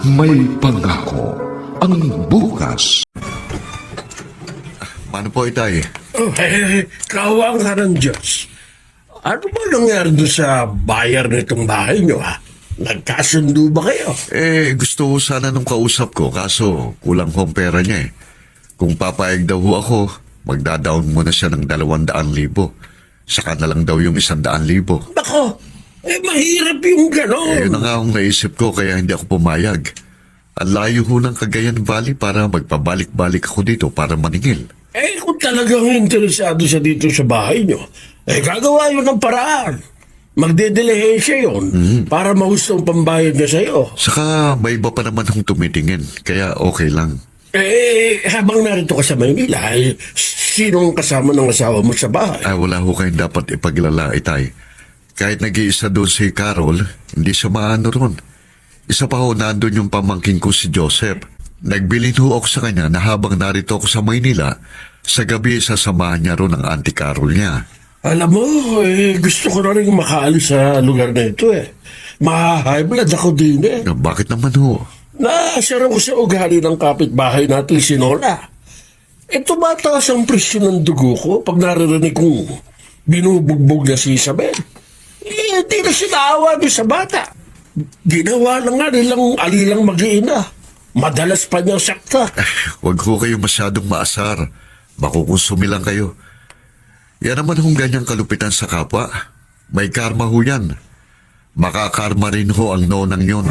May pangako ang bukas. Paano po, Itay? Kawang ka ng Diyos. Ano ba nangyari doon sa bayar nitong bahay niyo, ha? Nagkasundo ba kayo? Gusto ko sana nung kausap ko, kaso kulang ko ang pera niya eh. Kung papayag daw ho ako, magda-down muna siya ng 200,000. Saka na lang daw yung 100,000. Nako, mahirap yung gano'n. Yun na nga ang naisip ko kaya hindi ako pumayag. Ang layo ho ng Cagayan Valley para magpabalik-balik ako dito para maningil. Kung talagang interesado siya dito sa bahay niyo, gagawa yun ng paraan. Magdedelihe yun para mahusto ang pambayad niya sa'yo. Saka may iba pa naman hong tumitingin, kaya okay lang. Habang narito ka sa Maynila, sinong kasama ng asawa mo sa bahay? Wala ho kayong dapat ipaglala, Itay. Kahit nag-iisa doon si Carol, hindi siya maano ron. Isa pa ho, nandun yung pamangking ko si Joseph. Nagbilin ho ako sa kanya na habang narito ako sa Maynila, sa gabi sasamahan niya ron ang Auntie Carol niya. Alam mo, gusto ko na rin makaalis sa lugar na ito Ma-high blood ako din Bakit naman ho? Nasara ko sa ugali ng kapitbahay natin si Nora. Tumataas ang presyon ng dugo ko pag naririnig kong binubugbog na si Isabel. Hindi na sinaawa doon sa bata. Ginawa na nga nilang alilang mag-iina. Madalas pa niyang sakta. Huwag ho kayo masyadong maasar. Makukonsumi lang kayo. Yan naman hong ganyang kalupitan sa kapwa. May karma ho yan. Makakarma rin ho ang nonang yun.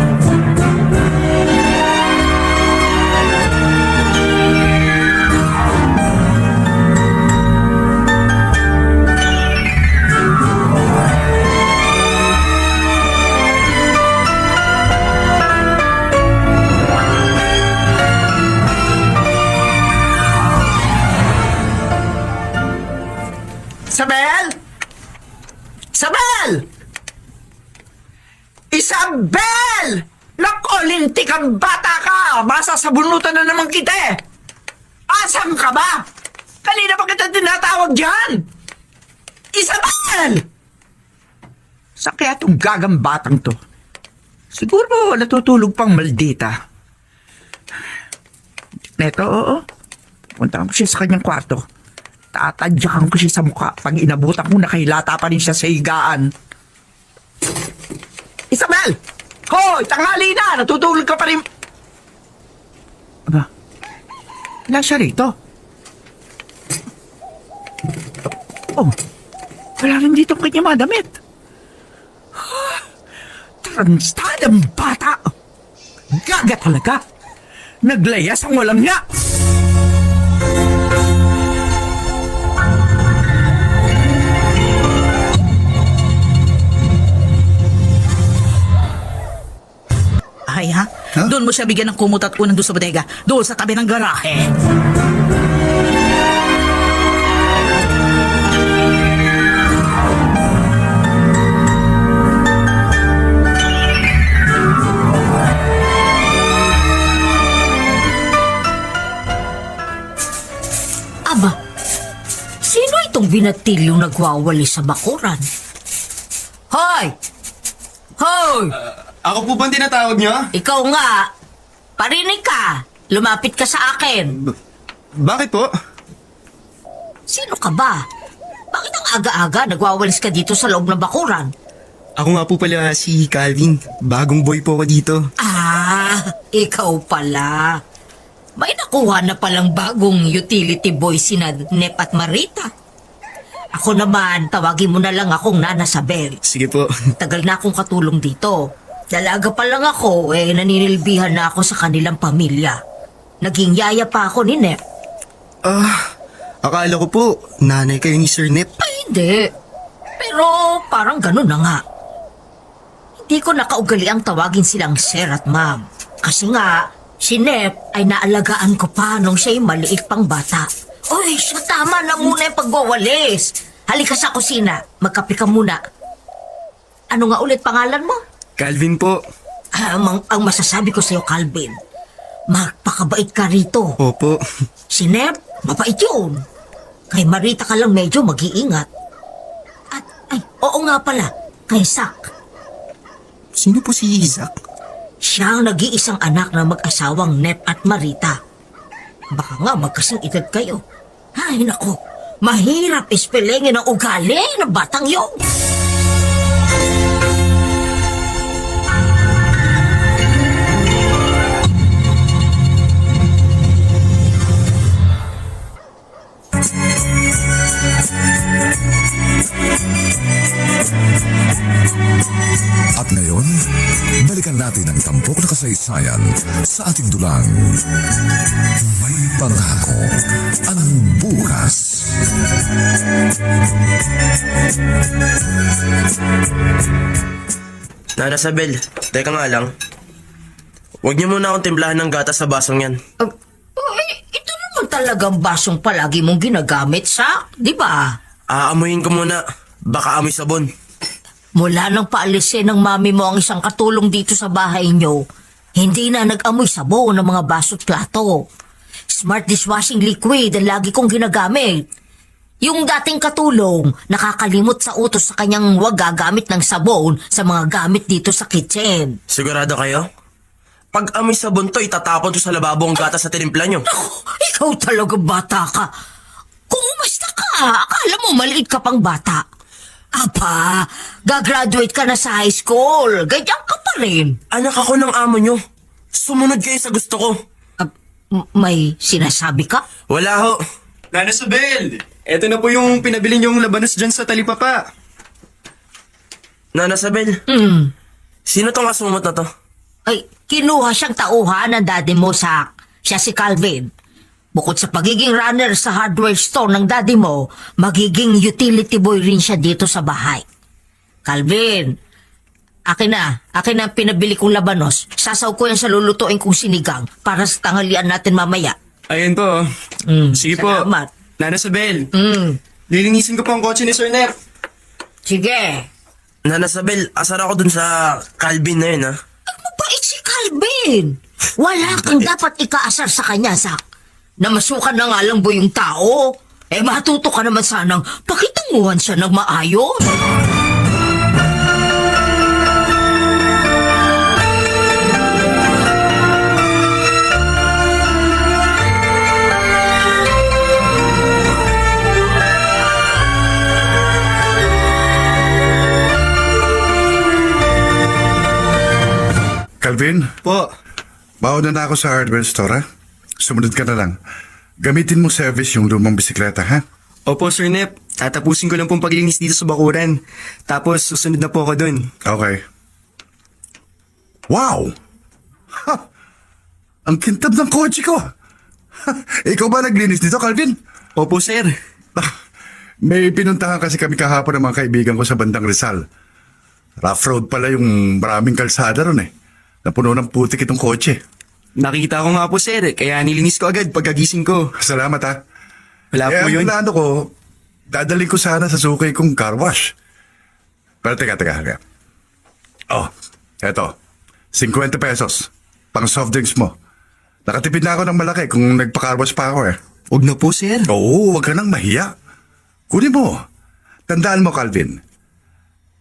Isabel! Isabel! Isabel! Naku, lintik ang bata ka! Masasabunutan na naman kita eh! Asan ka ba? Kanina pa kita tinatawag dyan! Isabel! Saan kaya itong gagang batang to? Siguro natutulog pang maldita. Neto, oo. Punta ko siya sa kanyang kwarto. Tatadyakan ko siya sa mukha pag inabutan ko nakahilata pa rin siya sa higaan. Isabel! Hoy! Tanghali na! Natutulog ka pa rin... Aba? Wala siya rito. Oh, wala rin dito ang kanyang mga damit. Transtadang bata! Gaga talaga! Naglayas ang walang niya! Ay ha? Doon mo siya bigyan ng kumot at unang doon sa bodega. Doon sa tabi ng garahe. Aba, sino itong binatilyong nagwawali sa bakuran? Hoy! Hoy! Ako po bang tinatawag niyo? Ikaw nga! Parinig ka! Lumapit ka sa akin! Bakit po? Sino ka ba? Bakit ang aga-aga nagwawalis ka dito sa loob ng bakuran? Ako nga po pala si Calvin. Bagong boy po ako dito. Ah, ikaw pala. May nakuha na palang bagong utility boy sina Nep at Marita. Ako naman, tawagin mo na lang akong Nana Sabel. Sige po. Tagal na akong katulong dito. Dalaga pa lang ako, naninilbihan na ako sa kanilang pamilya. Naging yaya pa ako ni Nep. Akala ko po, nanay kayo ni Sir Nep. Ay, hindi. Pero parang ganun na nga. Hindi ko nakaugali ang tawagin silang sir at ma'am. Kasi nga, si Nep ay naalagaan ko pa nung siya'y maliit pang bata. Uy, siya tama na muna yung pagwawalis. Halika sa kusina, magkape ka muna. Ano nga ulit pangalan mo? Calvin po. Ang masasabi ko sa'yo, Calvin, magpakabait ka rito. Opo. Si Nep, mabait yun. Kay Marita ka lang medyo mag-iingat. At, oo nga pala, kay Sak. Sino po si Isaac? Siya Siya ang nag-iisang anak ng mag-asawang Nep at Marita. Baka nga magkasing edad kayo. Ay, nako. Mahirap ispelengin ang ugali ng batang yun. At ngayon, balikan natin ang tampok na kasaysayan sa ating dulang. May pangako ang bukas. Nana Sabel, teka nga lang. Huwag niyo muna akong timplahan ng gatas sa basong yan. Ito naman talagang basong palagi mong ginagamit sa, di ba? Aamuhin ko muna. Baka amoy sabon. Mula nang paalisin ng mami mo ang isang katulong dito sa bahay nyo, hindi na nag-amoy sabon ng mga baso't plato. Smart dishwashing liquid ang lagi kong ginagamit. Yung dating katulong, nakakalimot sa utos sa kanyang huwag gagamit ng sabon sa mga gamit dito sa kitchen. Sigurado kayo? Pag amoy sabon to, itatapon to sa lababo ang gatas sa tinimpla nyo. Ikaw talaga bata ka. Kung umasta ka, akala mo maliit ka pang bata. Aba, gagraduate ka na sa high school. Ganyan ka pa rin. Anak ako ng amo nyo. Sumunod kayo sa gusto ko. May sinasabi ka? Wala ho. Nana Sabel, eto na po yung pinabili niyong labanos dyan sa talipapa. Nana Sabel, sino tong asumot na to? Ay, kinuha siyang tauhan ng daddy mo, Sak. Siya si Calvin. Bukod sa pagiging runner sa hardware store ng daddy mo, magiging utility boy rin siya dito sa bahay. Calvin, akin na ang pinabili kong labanos. Sasaw ko yan sa lulutuin kong sinigang para sa tanghalian natin mamaya. Ayan po. Sige salamat. po. Nana Sabel, Mm, lilinisin ko po ang kotse ni Sir Nep. sige. Nana Sabel, asar ako dun sa Calvin na yun, ha? Mabait si Calvin. Wala kang dapat ikaasar sa kanya, Sak. Namasukan na nga lang ba yung tao? Matuto ka naman sanang pakitunguhan siya ng maayos. Calvin, Po. mauna na ako sa hardware store, ha? Sumunod ka na lang. Gamitin mo service yung lumang bisikleta, ha? Opo, Sir Nep. Tatapusin ko lang pong paglinis dito sa bakuran. Tapos susunod na po ako dun. Okay. Wow! Ha! Ang kintab ng kotse ko! Ha! Ikaw ba naglinis dito, Calvin? Opo, Sir. May pinuntahan kasi kami kahapon ng mga kaibigan ko sa bandang Rizal. Rough road pala yung maraming kalsada ron eh. Napuno ng putik itong kotse. Nakita ko nga po, Sir. Kaya nilinis ko agad pagkagising ko. Salamat ha. Wala po ang yun. plano ko, dadalhin ko sana sa sukay kong car wash. Pero teka. Oh, eto. 50 pesos. Pang soft drinks mo. Nakatipid na ako ng malaki kung nagpa-car wash pa ako eh. Huwag na po, Sir. Oo, wag ka nang mahiya. Kunin mo. Tandaan mo, Calvin.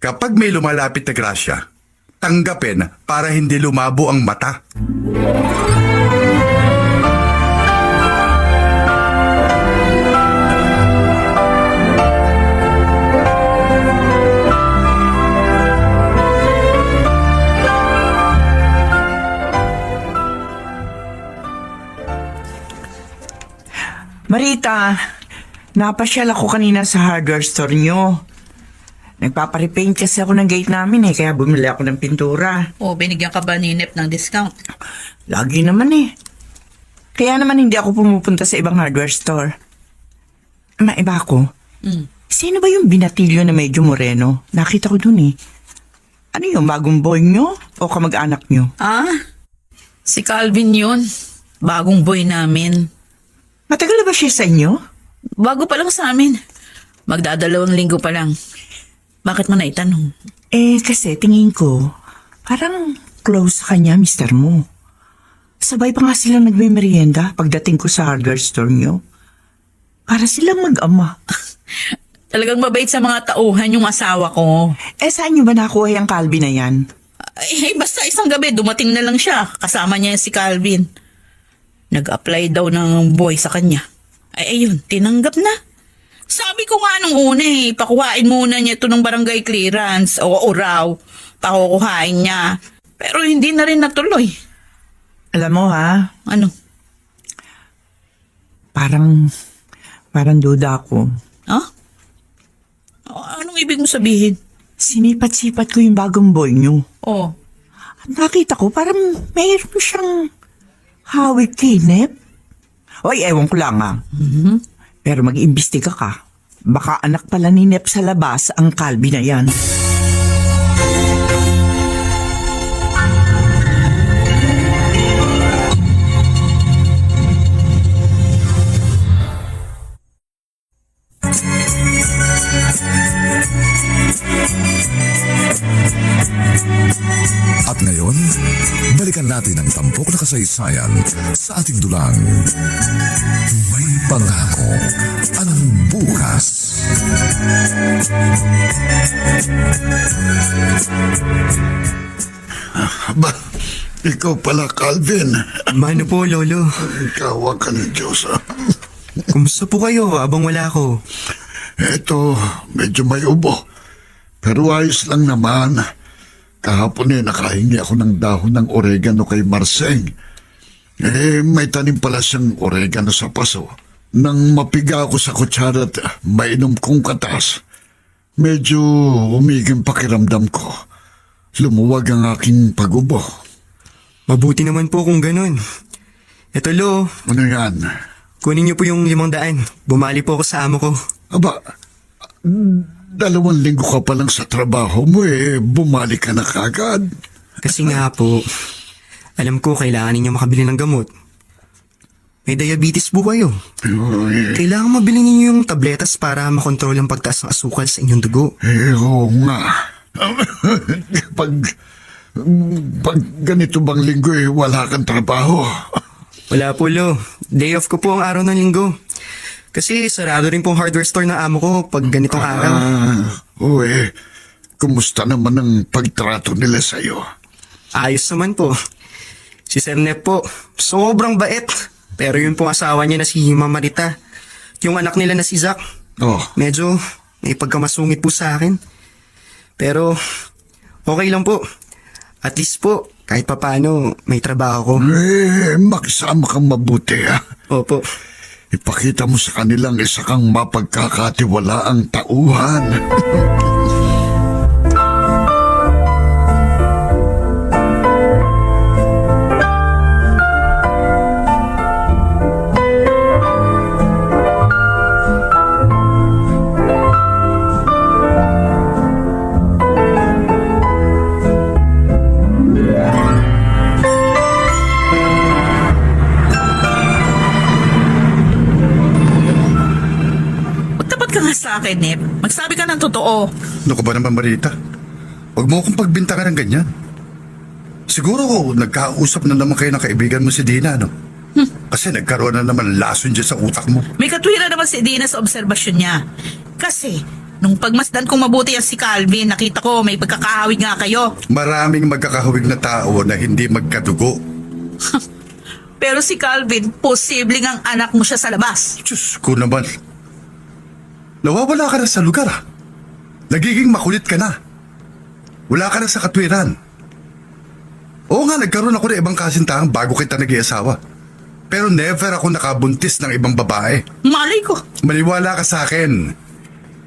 Kapag may lumalapit na grasya, tanggapin para hindi lumabo ang mata. Marita, napasyal ako kanina sa hardware store nyo. Nagpaparepaint kasi ako ng gate namin kaya bumili ako ng pintura. O, binigyan ka ba ni Nep ng discount? Lagi naman Kaya naman hindi ako pumupunta sa ibang hardware store. Maiba ako. Sino ba yung binatilyo na medyo moreno? Nakita ko dun Ano yung bagong boy nyo o kamag-anak nyo? Si Calvin yun. Bagong boy namin. Matagal na ba siya sa inyo? Bago pa lang sa amin. Magdadalawang linggo pa lang. Bakit mo naitanong? Kasi tingin ko, parang close sa kanya, mister mo. Sabay pa nga silang nagme-merienda pagdating ko sa hardware store nyo. Para silang mag-ama. Talagang mabait sa mga tauhan yung asawa ko. Saan nyo ba nakuha yung Calvin na yan? Basta isang gabi, dumating na lang siya. Kasama niya si Calvin. Nag-apply daw ng boy sa kanya. Ay, ayun, tinanggap na. Sabi ko nga nung una pakuhain muna niya ito ng barangay clearance. Oo raw, pakukuhain niya. Pero hindi na rin natuloy. Alam mo ha, Ano? parang duda ako. Ha? Anong ibig mo sabihin? Sinipat-sipat ko yung bagong boy niyo. Oh, At nakita ko parang mayroon siyang hawig kay Nep. Oy, ewan ko lang ah. Pero mag-imbestiga ka. Baka anak pala ni Nep sa labas ang Calvin na yan. At ngayon, balikan natin ang tampok na kasaysayan sa ating dulang. May pangako ang bukas. Ba, ikaw pala, Calvin. Mano po, Lolo? Ikaw ka ng Diyos, ah. Kumusta po kayo abang wala ako? Eto, medyo may ubo. Pero ayos lang naman. Kahapon nakahingi ako ng dahon ng oregano kay Marseng. May tanim pala siyang oregano sa paso. Nang mapiga ako sa kutsara at mainom kong katas, medyo umiging pakiramdam ko. Lumuwag ang aking pag-ubo. Mabuti naman po kung ganun. Eto, Lo, Ano yan? kunin niyo po yung 500. Bumali po ako sa amo ko. Aba, 2 linggo ka pa lang sa trabaho mo bumalik ka na kagad. Kasi nga po, alam ko kailangan ninyo makabili ng gamot. May diabetes po kayo. Uy, Kailangan mabili ninyo yung tabletas para makontrol ang pagtaas ng asukal sa inyong dugo. oo nga. Pag ganito bang linggo wala kang trabaho. Wala po, Lo. Day off ko po ang araw ng linggo. Kasi sarado rin pong hardware store ng amo ko pag ganitong araw. Uy, kumusta naman ang pagtrato nila sa'yo? Ayos naman po. Si Sir Nep po, sobrang bait. Pero yun pong asawa niya na si Mama Rita. Yung anak nila na si Zach, Oh, medyo may pagkamasungit po sa akin. Pero okay lang po. At least po, kahit papano may trabaho ko. magsama kang mabuti ha. Opo. Ipakita mo sa kanilang isa kang mapagkakatiwalaang tauhan. magtapat ka nga sa akin, Nep. Magsabi ka ng totoo. Ano ka ba naman, Marita? Huwag mo akong pagbintangan ng ganyan. Siguro nagkausap na naman kayo ng kaibigan mo si Dina, no? Kasi nagkaroon na naman lason dyan sa utak mo. May katwiran naman si Dina sa obserbasyon niya. Kasi, nung pagmasdan kong mabuti yan si Calvin, nakita ko may pagkakahawig nga kayo. Maraming magkakahawig na tao na hindi magkadugo. Pero si Calvin, posibleng ang anak mo siya sa labas. Diyos ko naman. Nawawala ka na sa lugar, ah. Nagiging makulit ka na. Wala ka na sa katwiran. Oo nga, nagkaroon ako ng ibang kasintahan bago kita nag-iasawa. Pero never ako nakabuntis ng ibang babae. Malay ko. Maniwala ka sa akin.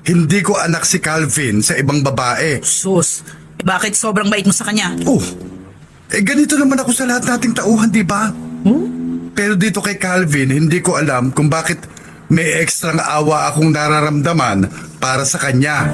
Hindi ko anak si Calvin sa ibang babae. Sus, bakit sobrang bait mo sa kanya? Oh, ganito naman ako sa lahat nating tauhan, di ba? Pero dito kay Calvin, hindi ko alam kung bakit may ekstrang awa akong nararamdaman para sa kanya.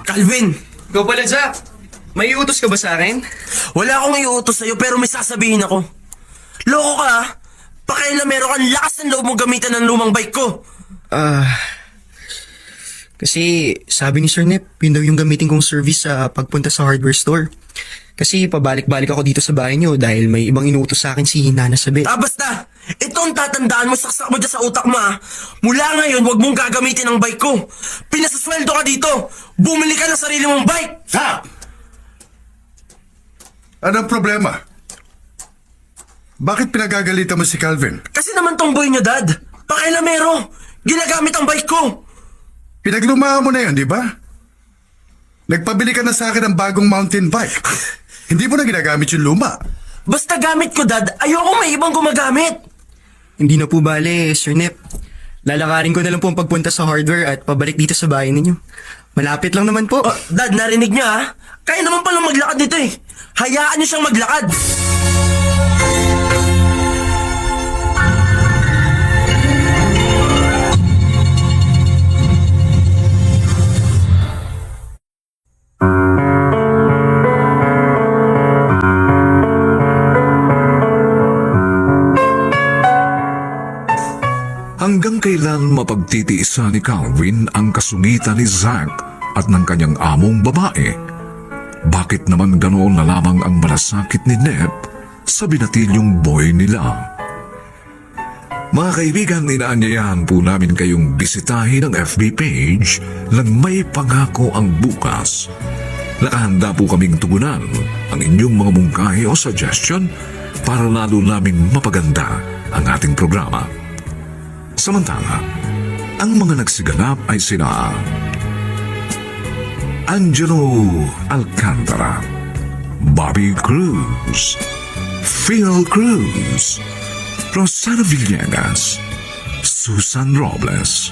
Calvin! Ikaw pala, Zach. May iutos ka ba sa akin? Wala akong iutos sa'yo pero may sasabihin ako. Loko ka ha? Pakailan meron kang lakas ng loob mong gamitan ng lumang bike ko. Kasi sabi ni Sir Nep, yun daw yung gamitin kong service sa pagpunta sa hardware store. Kasi pabalik-balik ako dito sa bahay niyo dahil may ibang inuutos sa akin si Nana Sabet. Basta! Ito ang tatandaan mo, saksak mo dyan sa utak mo Mula ngayon, huwag mong gagamitin ang bike ko. Pinasasweldo ka dito. Bumili ka ng sarili mong bike. Anong problema? Bakit pinagagalitan mo si Calvin? Kasi naman tong boy niyo, Dad. Pakailamero. Ginagamit ang bike ko. Pinaglumaan mo na yun, di ba? Nagpabili ka na sa akin ng bagong mountain bike. Hindi mo na ginagamit yung luma. Basta gamit ko, Dad. Ayoko may ibang gumagamit. Hindi na po bale, Sir Nep. Lalakarin ko na lang po ang pagpunta sa hardware at pabalik dito sa bahay ninyo. Malapit lang naman po. Dad, narinig niya Kaya naman palang maglakad dito eh. Hayaan niyo siyang maglakad. Hanggang kailan mapagtitiisa ni Calvin ang kasungitan ni Zack at ng kanyang among babae? Bakit naman ganoon na lamang ang malasakit ni Nep sa binatilyong boy nila? Mga kaibigan, inaanyayahan po namin kayong bisitahin ang FB page ng May Pangako ang Bukas. Nakahanda po kaming tugunan ang inyong mga mungkahi o suggestion para lalo namin mapaganda ang ating programa. Samantala, ang mga nagsiganap ay sina Angelo Alcantara, Bobby Cruz, Phil Cruz, Rosana Villegas, Susan Robles,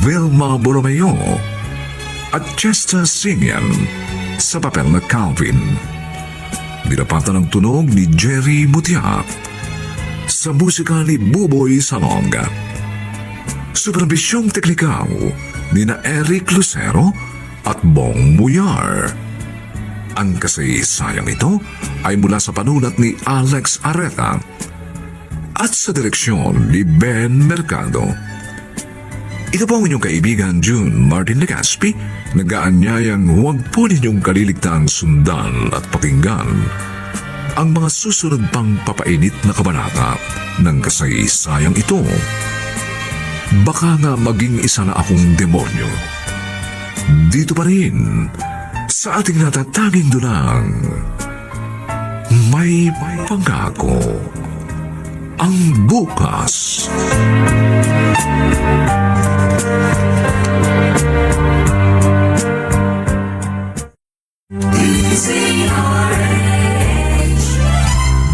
Vilma Borromeo, at Chester Sinian sa papel na Calvin. Dinapatan ng tunog ni Jerry Mutiap sa musika ni Buboy Salonga. Superbisyong teknikal ni na Eric Lucero at Bong Muyar. Ang kasaysayang ito ay mula sa panulat ni Alex Areta at sa direksyon ni Ben Mercado. Ito po ang inyong kaibigan June Martin Legaspi, nag-aanyayang huwag po ninyong kaliligtaan sundan at pakinggan ang mga susunod pang papainit na kabanata ng kasaysayang ito. Baka nga maging isa na akong demonyo. Dito pa rin, sa ating natataging dunang, May Pangako ang Bukas.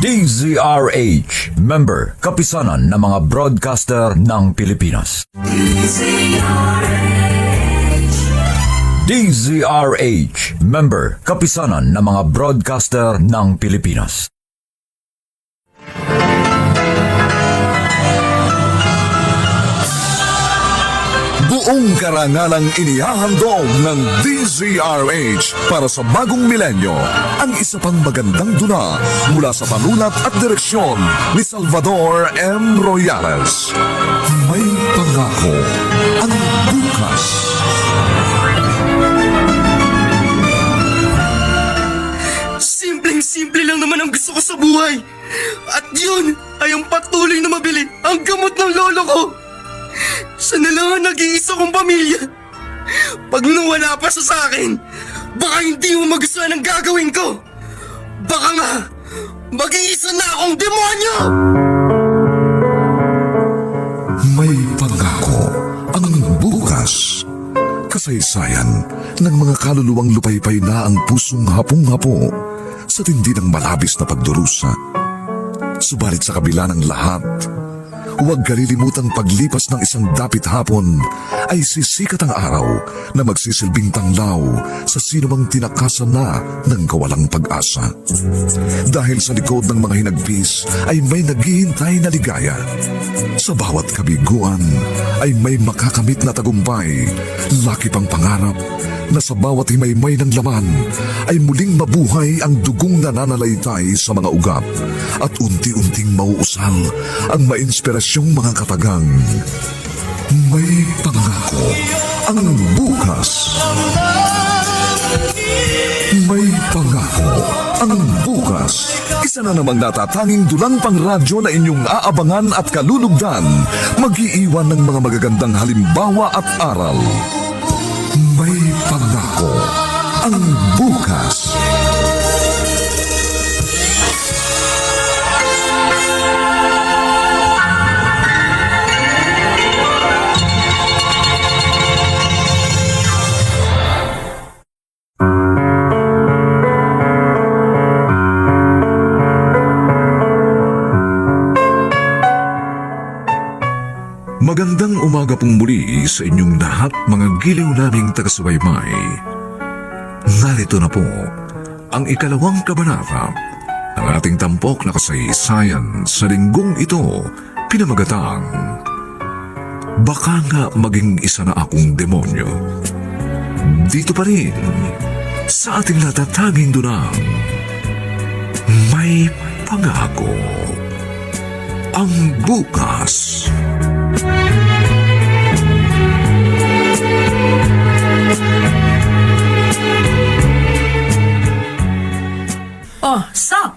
DZRH, member, kapisanan ng mga broadcaster ng Pilipinas. DZRH, member, kapisanan ng mga broadcaster ng Pilipinas. Buong karangalang inihahandog ng DZRH para sa bagong milenyo ang isa pang magandang dula mula sa panulat at direksyon ni Salvador M. Royales. May Pangako ang Bukas. Simpleng-simple lang naman ang gusto ko sa buhay. At yun ay ang patuloy na mabili ang gamot ng lolo ko. Sana lang ang nag-iisa kong pamilya. Pag nawala pa siya sa akin, baka hindi mo magustuhan ang gagawin ko. Baka nga, mag-iisa na akong demonyo! May Pangako ang Bukas. Kasaysayan ng mga kaluluwang lupaypay na ang pusong hapong-hapo sa tindi ng malabis na pagdurusa. Subalit sa kabila ng lahat, huwag kalilimutang paglipas ng isang dapit hapon ay sisikat ang araw na magsisilbing tanglaw sa sinumang tinakasan na ng kawalang pag-asa. Dahil sa likod ng mga hinagpis ay may naghihintay na ligaya. Sa bawat kabiguan ay may makakamit na tagumpay, laki pang pangarap na sa bawat himaymay ng laman ay muling mabuhay ang dugong nananalaytay sa mga ugat at unti-unting mauusal ang mainspirasyong mga katagang. May Pangako ang bukas. May pangako ang bukas. Isa na namang natatanging dulang pang radyo na inyong aabangan at kalulugdan. Mag-iiwan ng mga magagandang halimbawa at aral. May pangako ang bukas. Magandang umaga pong muli sa inyong lahat mga giliw naming taga-subaybay. Narito na po ang ikalawang kabanata ng ating tampok na kasaysayan sa linggong ito, pinamagatang Baka nga maging isa na akong demonyo. Dito pa rin sa ating natatanging dunang May Pangako ang bukas. Oh, Sam!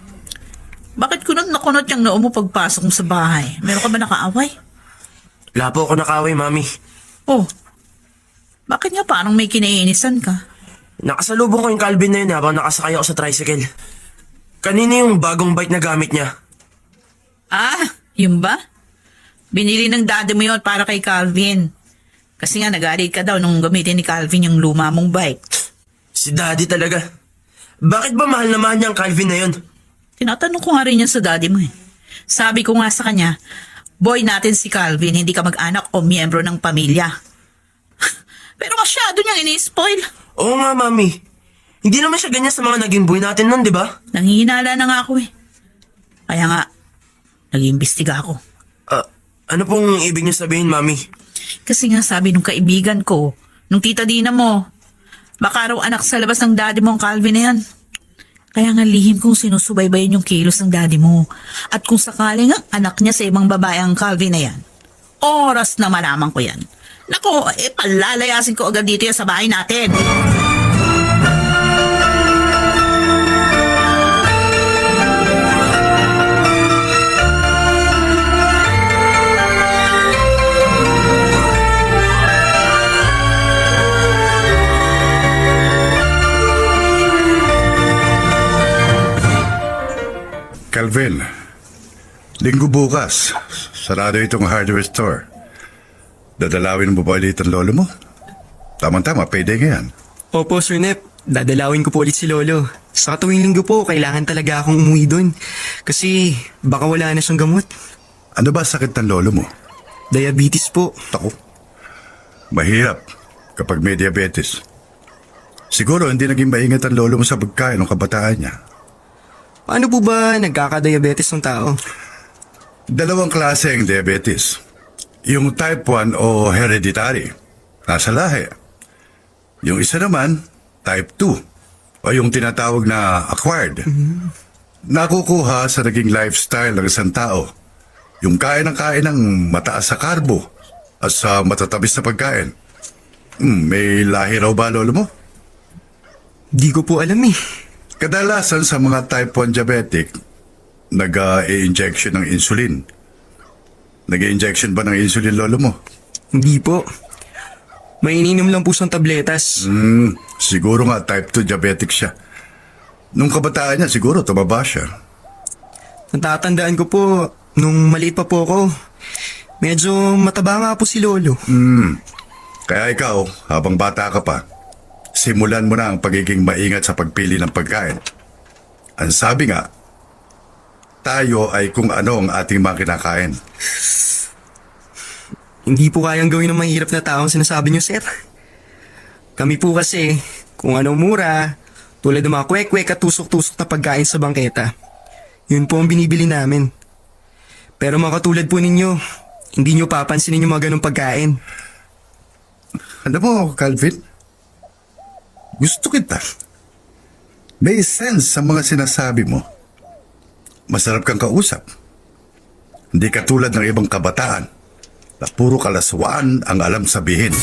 Bakit kunot na kunot yung noo mo pagpasok mo sa bahay? Meron ka ba nakaaway? Wala po ako nakaway, Mami. Oh, bakit nga parang may kinaiinisan ka? Nakasalubong ko yung Calvin na yun habang nakasakay ako sa tricycle. Kanina yung bagong bike na gamit niya. Ah, yun ba? Binili ng daddy mo yun para kay Calvin. Kasi nga nag-aarid ka daw nung gamitin ni Calvin yung luma mong bike. Si Daddy talaga. Bakit ba mahal na mahal niya ang Calvin na yun? Tinatanong ko nga rin yan sa daddy mo eh. Sabi ko nga sa kanya, boy natin si Calvin, hindi ka mag-anak o miyembro ng pamilya. Pero masyado niyang ini-spoil. Oo nga, Mami. Hindi naman siya ganyan sa mga naging boy natin nun, di ba? Nanghihinala na nga ako eh. Kaya nga, nag-iimbestiga ako. Ano pong ibig niyo sabihin, Mami? Kasi nga sabi nung kaibigan ko, nung tita Dina mo, baka raw anak sa labas ng daddy mo ang Calvin na yan. Kaya nga lihim kong sinusubaybayan yung kilos ng daddy mo. At kung sakaling ang anak niya sa ibang babae ang Calvin na yan, oras na malaman ko yan. Nako, palalayasin ko agad dito yan sa bahay natin. Calvin, linggo bukas, sarado itong hardware store. Dadalawin mo ba ulit ang lolo mo? Tama-tama, payday ngayon. Opo, Sir Nep. Dadalawin ko po ulit si Lolo. Sa tuwing linggo po, kailangan talaga akong umuwi doon. Kasi baka wala na siyang gamot. Ano ba sakit ng lolo mo? Diabetes po. Tako. Mahirap kapag may diabetes. Siguro hindi naging maingat ang lolo mo sa pagkain ng kabataan niya. Paano po ba nagkaka-diabetes ng tao? Dalawang klase ang diabetes. Yung type 1 o hereditary, nasa lahi. Yung isa naman, type 2 o yung tinatawag na acquired. Nakukuha sa naging lifestyle ng isang tao. Yung kain ng mataas sa karbo at sa matatamis na pagkain. May lahi raw ba lolo mo? Di ko po alam eh. Kadalasan sa mga type 1 diabetic, nag-i-injection ng insulin. Nag-i-injection ba ng insulin lolo mo? Hindi po. May ininom lang po siyang tabletas. Siguro nga type 2 diabetic siya. Nung kabataan niya siguro tumaba siya. Natatandaan ko po, nung maliit pa po ako, medyo mataba nga po si Lolo. Kaya ikaw, habang bata ka pa, simulan mo na ang pagiging maingat sa pagpili ng pagkain. Ang sabi nga, tayo ay kung ano ang ating mga kinakain. Hindi po kayang gawin ng mahirap na tao ang sinasabi niyo, sir. Kami po kasi, kung anong mura, tulad ng mga kwek-kwek at tusok-tusok na pagkain sa bangketa. Yun po ang binibili namin. Pero mga katulad po ninyo, hindi niyo papansinin yung mga ganong pagkain. Ano mo, Calvin? Gusto kita. May sense sa mga sinasabi mo. Masarap kang kausap. Hindi katulad ng ibang kabataan na puro kalaswaan ang alam sabihin.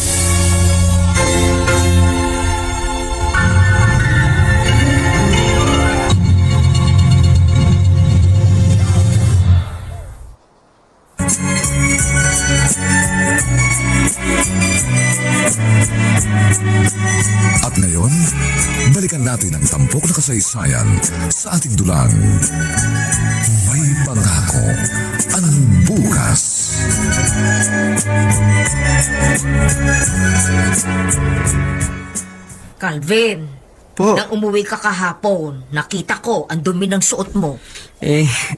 At ngayon, balikan natin ang tampok na kasaysayan sa ating dulang. May pangako ang bukas. Calvin, Po. nang umuwi ka kahapon, nakita ko ang dumi ng suot mo.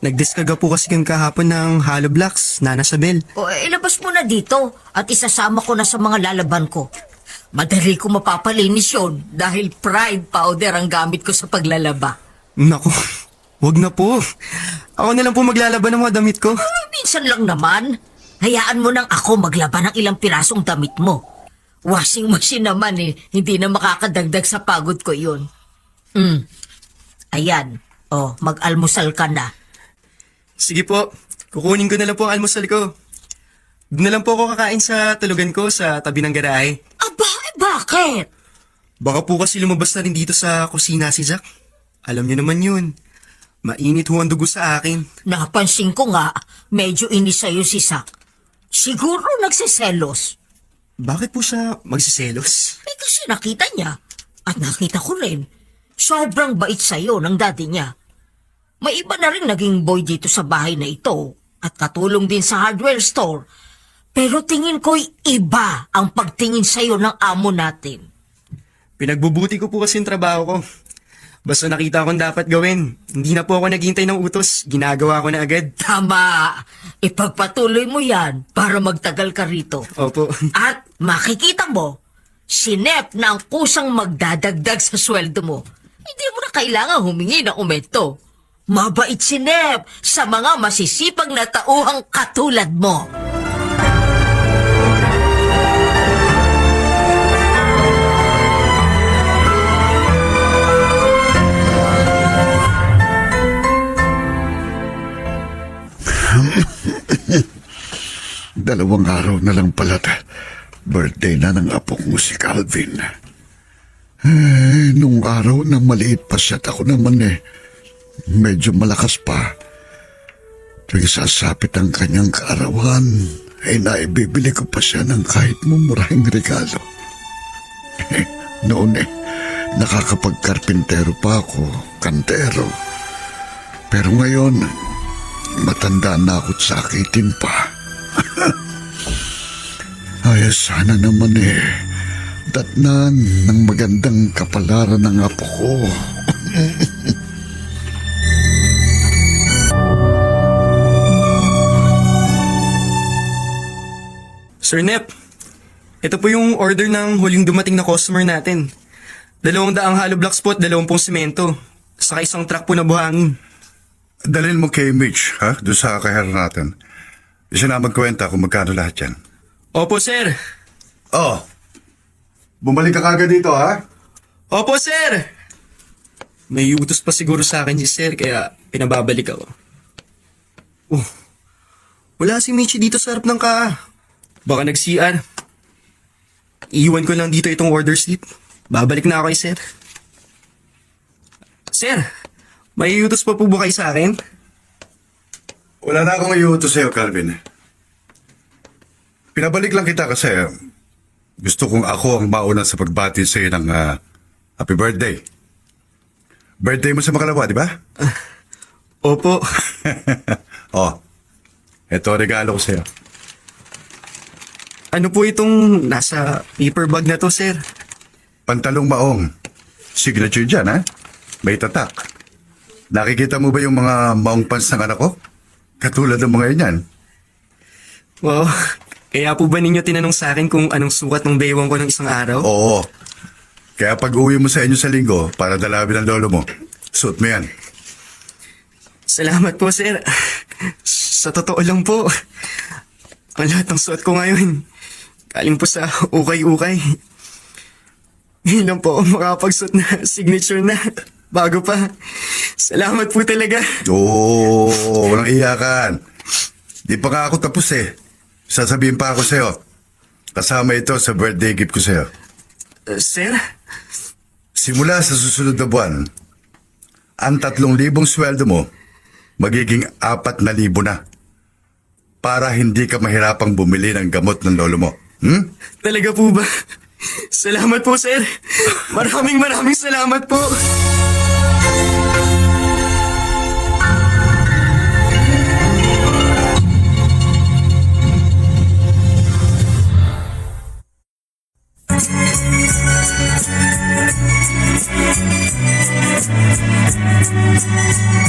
Nagdiskarga po kasi kang kahapon ng Hollow Blocks, Nana Sabel. O, ilabas mo na dito at isasama ko na sa mga lalaban ko. Madali ko mapapalinis yun dahil Pride powder ang gamit ko sa paglalaba. Naku, wag na po. Ako na lang po maglalaban ng mga damit ko. Minsan lang naman. Hayaan mo nang ako maglaba ng ilang pirasong damit mo. Washing machine naman hindi na makakadagdag sa pagod ko yun. Ayan, mag-almusal ka na. Sige po, kukunin ko na lang po ang almusal ko. Doon na lang po ako kakain sa tulugan ko sa tabi ng garahe. Aba, bakit? Baka po kasi lumabas na rin dito sa kusina si Zack. Alam niyo naman yun. Mainit ho ang dugo sa akin. Napansin ko nga, medyo inis sa'yo si Sak. Siguro nagsiselos. Bakit po siya magsiselos? Kasi nakita niya. At nakita ko rin. Sobrang bait sa'yo ng daddy niya. May iba na rin naging boy dito sa bahay na ito. At katulong din sa hardware store. Pero tingin ko'y iba ang pagtingin sa'yo ng amo natin. Pinagbubuti ko po kasi yung trabaho ko. Basta nakita akong dapat gawin. Hindi na po ako naghintay ng utos. Ginagawa ko na agad. Tama. Ipagpatuloy mo yan para magtagal ka rito. Opo. At makikita mo, si Nep na ang kusang magdadagdag sa sweldo mo. Hindi mo na kailangan humingi ng aumento. Mabait si Nep sa mga masisipag na tauhang katulad mo. Dalawang araw na lang pala birthday na ng apo ko si Calvin. Nung araw na maliit pa siya, ako naman medyo malakas pa. Tuwing sasapit ang kanyang kaarawan, ay naibibili ko pa siya ng kahit mumurahing regalo. Noon nakakapagkarpintero pa ako, kantero. Pero ngayon, matanda na ako't sakitin pa. Ay, sana naman datnan ng magandang kapalaran ng apo ko. Sir Nep, ito po yung order ng huling dumating na customer natin. 200 hollow blocks po at 20 semento. Saka isang truck po na buhangin. Dalhin mo kay Mitch, ha? Doon sa kahera natin. Siya na magkwenta kung magkano lahat yan. Opo, sir. Oh, bumalik ka kagad dito, ha? Opo, sir. May utos pa siguro sa akin si sir, kaya pinababalik ako. Wala si Michi dito sa harap ng Baka nag-CR. Iiwan ko lang dito itong order slip. Babalik na ako kay sir. Sir, may utos pa po ba kayo sa akin? Wala na akong iutos sa'yo, Calvin. Pinabalik lang kita kasi gusto kong ako ang mauna sa pagbati sa'yo ng happy birthday. Birthday mo sa makalawa, di ba? Opo. Ito regalo ko sa'yo. Ano po itong nasa paper bag na to, sir? Pantalong maong. Signature dyan, ha? May tatak. Nakikita mo ba yung mga maong pants ng anak ko? Katulad ng mga yan. Wow. Kaya po ba ninyo tinanong sa akin kung anong sukat ng baywang ko ng isang araw? Oo. Kaya pag uwi mo sa inyo sa linggo, para dalawin ang lolo mo, suot mo yan. Salamat po, sir. Sa totoo lang po, ang lahat ng suot ko ngayon, galing po sa ukay-ukay. Ngayon lang po ako makapagsuot na signature na. Bago pa. Salamat po talaga. Oo, walang iyakan. Di pa nga ako tapos Sasabihin pa ako sa'yo. Kasama ito sa birthday gift ko sa'yo. Sir? Simula sa susunod na buwan, ang 3,000 sweldo mo, magiging 4,000 na. Para hindi ka mahirapang bumili ng gamot ng lolo mo. Talaga po ba? Salamat po, sir. Maraming salamat po.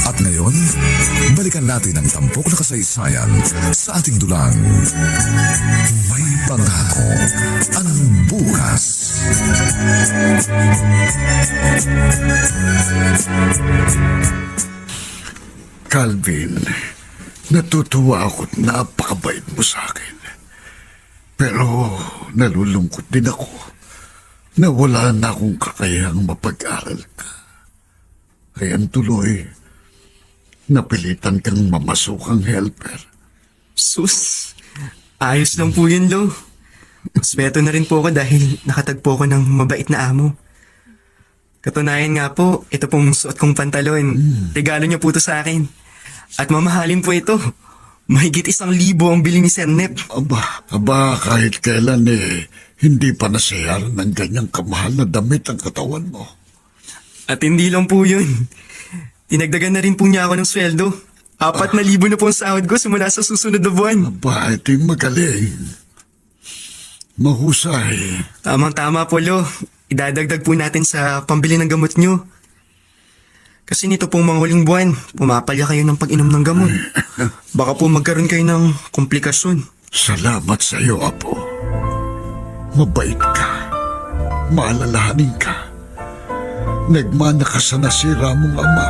At ngayon, balikan natin ang tampok na kasaysayan sa ating dulang. May pangako ang bukas. Calvin, natutuwa ako at napakabait mo sa akin. Pero nalulungkot din ako na wala na akong kakayahang mapag-aral ka. Kaya tuloy, napilitan kang mamasukang helper. Sus, ayos lang po yun, Lo. Sweto na rin po ako dahil nakatagpo ko ng mabait na amo. Katunayan nga po, ito pong suot kong pantalon. Regalo niya po ito sa akin. At mamahalin po ito. Mahigit 1,000 ang bili ni Sir Nep. Aba, kahit kailan hindi pa nasiyar ng ganyang kamahal na damit ang katawan mo. At hindi lang po yun. Tinagdagan na rin po niya ako ng sweldo. 4,000 na po ang sahod ko simula sa susunod na buwan. Aba, ito'y magaling. Mahusay. Tamang-tama po, Lo. Idadagdag po natin sa pambili ng gamot nyo. Kasi nito pong mga huling buwan, pumapalya kayo ng pag-inom ng gamot. Baka po magkaroon kayo ng komplikasyon. Salamat sa iyo, Apo. Mabait ka. Maalalahanin ka. Nagmana ka sa nasira mong ama.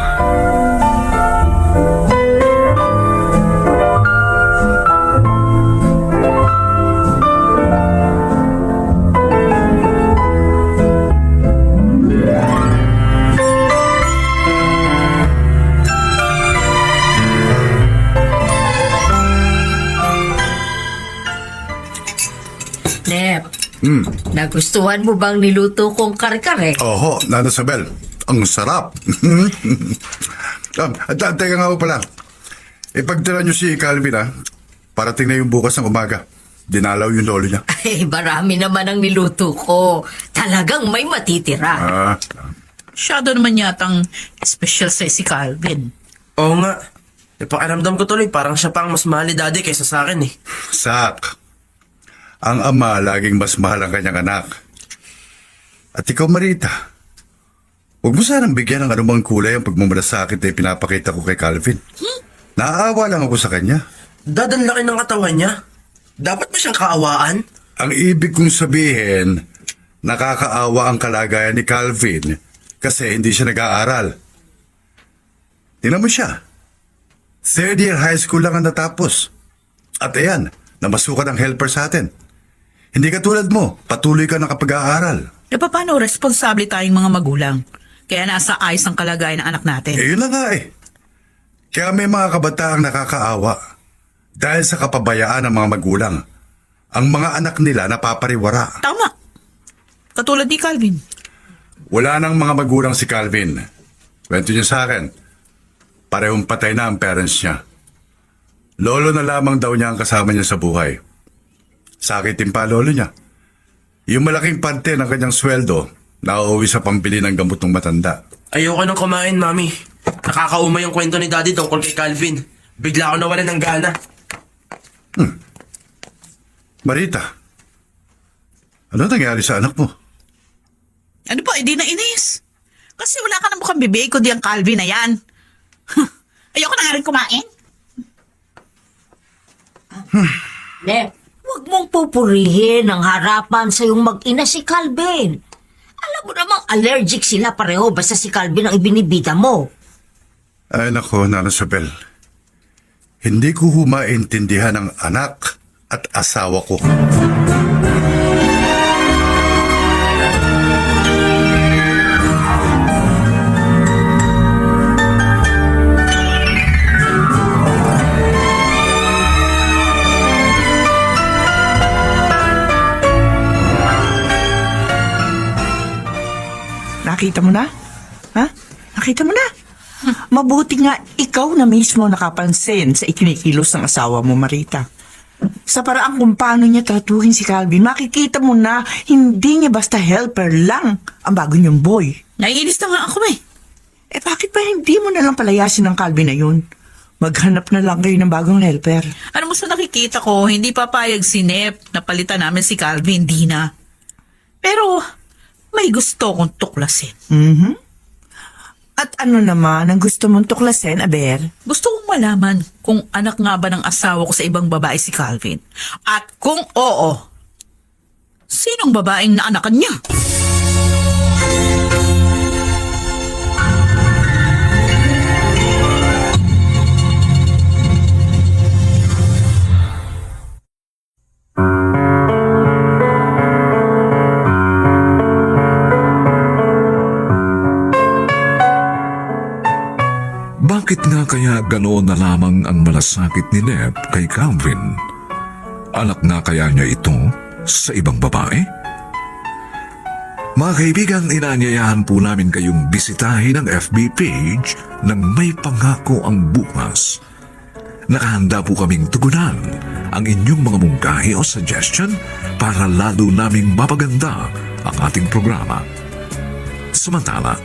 Nep, nagustuhan mo bang niluto kong kare-kare? Oho, Nana Isabel. Ang sarap. Teka nga po pala. Ipagtira niyo si Calvin, ha? Parating na yung bukas ng umaga. Dinalaw yung lolo niya. Ay, marami naman ang niluto ko. Talagang may matitira. Masyado naman yatang special sa si Calvin. Oo nga. Ipakiramdam ko tuloy parang siya pa ang mas mahal ni Daddy kaysa sa akin eh. Sak. Ang ama laging mas mahal ang kanyang anak. At ikaw, Marita, huwag mo sanang bigyan ng anumang kulay ang pagmamalasakit na pinapakita ko kay Calvin. Naaawa lang ako sa kanya. Dad, ang laki ng katawan niya. Dapat ba siyang kaawaan? Ang ibig kong sabihin, nakakaawa ang kalagayan ni Calvin kasi hindi siya nag-aaral. Tingnan mo siya. 3rd year high school lang ang natapos. At ayan, namasukan ang helper sa atin. Hindi katulad mo, patuloy ka nakapag-aaral. E paano responsable tayong mga magulang? Kaya nasa ayos ang kalagayan ng anak natin. Eh, yun na nga eh. Kaya may mga kabataang nakakaawa. Dahil sa kapabayaan ng mga magulang, ang mga anak nila napapariwara. Tama. Katulad ni Calvin. Wala nang mga magulang si Calvin. Kwento niya sa akin, parehong patay na ang parents niya. Lolo na lamang daw niya ang kasama niya sa buhay. Sakitin pa lolo niya. Yung malaking parte ng kanyang sweldo, nauuwi sa pambili ng gamot ng matanda. Ayoko nang kumain, Mami. Nakakauma yung kwento ni Daddy tungkol kay Calvin. Bigla ako nawalan ng gana. Marita, ano nangyari sa anak mo? Ano pa, hindi na inis. Kasi wala ka na mukhang bibig kundi ang Calvin na yan. Ayoko na nga rin kumain. Nep, huwag mong pupurihin ang harapan sa iyong mag-ina si Calvin. Alam mo namang allergic sila pareho basta si Calvin ang ibinibida mo. Ay nako, Nana Isabel. Hindi ko humaintindihan ang anak at asawa ko. Nakita mo na? Ha? Nakita mo na? Mabuti nga ikaw na mismo nakapansin sa ikinikilos ng asawa mo, Marita. Sa paraan kung paano niya tratuhin si Calvin, makikita mo na hindi niya basta helper lang ang bago niyong boy. Naiinis na nga ako eh. Bakit ba hindi mo na lang palayasin ng Calvin na yun? Maghanap na lang kayo ng bagong helper. Ano mo sa nakikita ko, hindi papayag si Nep na palitan namin si Calvin, di na. Pero may gusto kong tuklasin. At ano naman ang gusto mong tuklasin, Aber? Gusto kong malaman kung anak nga ba ng asawa ko sa ibang babae si Calvin. At kung oo, sinong babaeng naanakan niya? Bakit nga kaya ganoon na lamang ang malasakit ni Nep kay Calvin? Anak nga kaya niya ito sa ibang babae? Mga kaibigan, inaanyayahan po namin kayong bisitahin ang FB page ng May Pangako ang Bukas. Nakahanda po kaming tugunan ang inyong mga mungkahi o suggestion para lalo naming mapaganda ang ating programa. Samantala,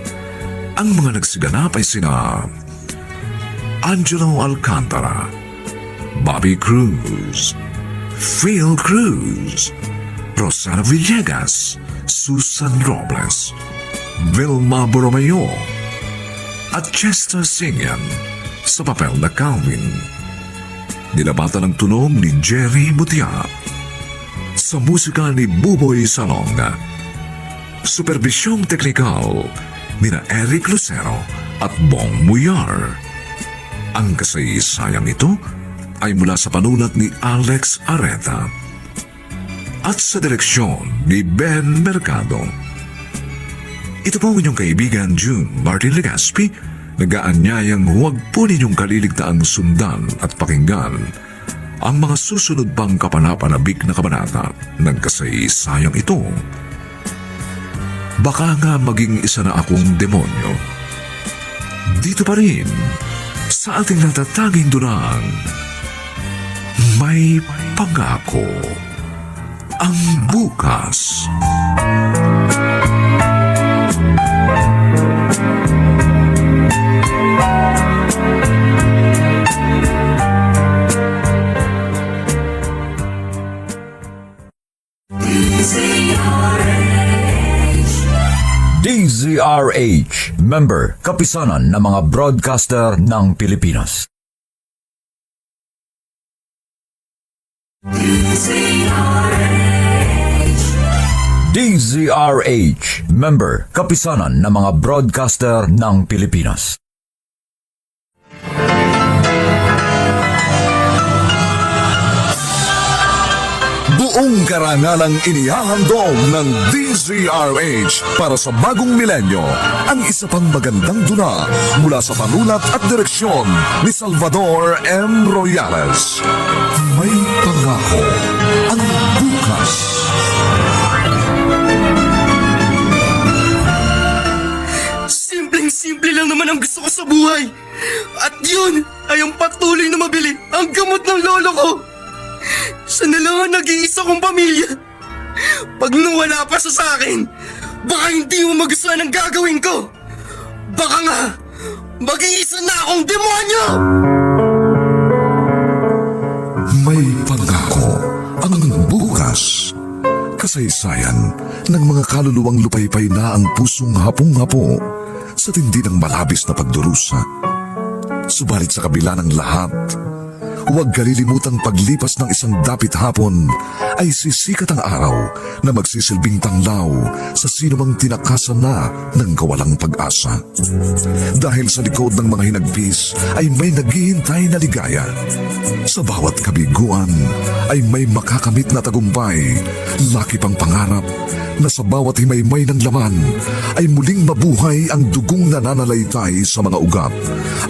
ang mga nagsiganap ay sina Angelo Alcantara, Bobby Cruz, Phil Cruz, Rosana Villegas, Susan Robles, Vilma Borromeo, at Chester Singian sa papel na Calvin. Nilabatan ang tunog ni Jerry Mutia. Sa musika ni Buboy Salong. Supervisyong teknikal nina Eric Lucero at Bong Muyar. Ang kasaysayang ito ay mula sa panulat ni Alex Areta at sa direksyon ni Ben Mercado. Ito po ang inyong kaibigan June Martin Legaspi, nag-aanyayang huwag po ninyong kaliligtaang sundan at pakinggan ang mga susunod pang kapanapanabik na kabanata ng kasaysayang ito. Baka nga maging isa na akong demonyo. Dito pa rin sa ating natataging dunang May Pangako ang Bukas. DZRH, member, kapisanan ng mga broadcaster ng Pilipinas. DZRH, member, kapisanan ng mga broadcaster ng Pilipinas. Buong karangalang inihahandog ng DZRH para sa bagong milenyo ang isa pang magandang duna mula sa panulat at direksyon ni Salvador M. Royales. May Pangako ang Bukas. Simpleng-simple lang naman ang gusto ko sa buhay. At yun ay ang patuloy na mabili ang gamot ng lolo ko. Sana lang ang nag-iisa kong pamilya. Pag nawala pa sa akin, baka hindi mo magustuhan ang gagawin ko. Baka nga, mag-iisa na akong demonyo! May Pangako ang Bukas. Kasaysayan ng mga kaluluwang lupaypay na ang pusong hapong-hapo sa tindi ng malabis na pagdurusa. Subalit sa kabila ng lahat, huwag kalilimutang paglipas ng isang dapit hapon ay sisikat ang araw na magsisilbing tanglaw sa sinumang tinakasan na ng kawalang pag-asa. Dahil sa likod ng mga hinagpis ay may naghihintay na ligaya. Sa bawat kabiguan ay may makakamit na tagumpay, laki pang pangarap na sa bawat himaymay ng laman ay muling mabuhay ang dugong nananalaytay sa mga ugat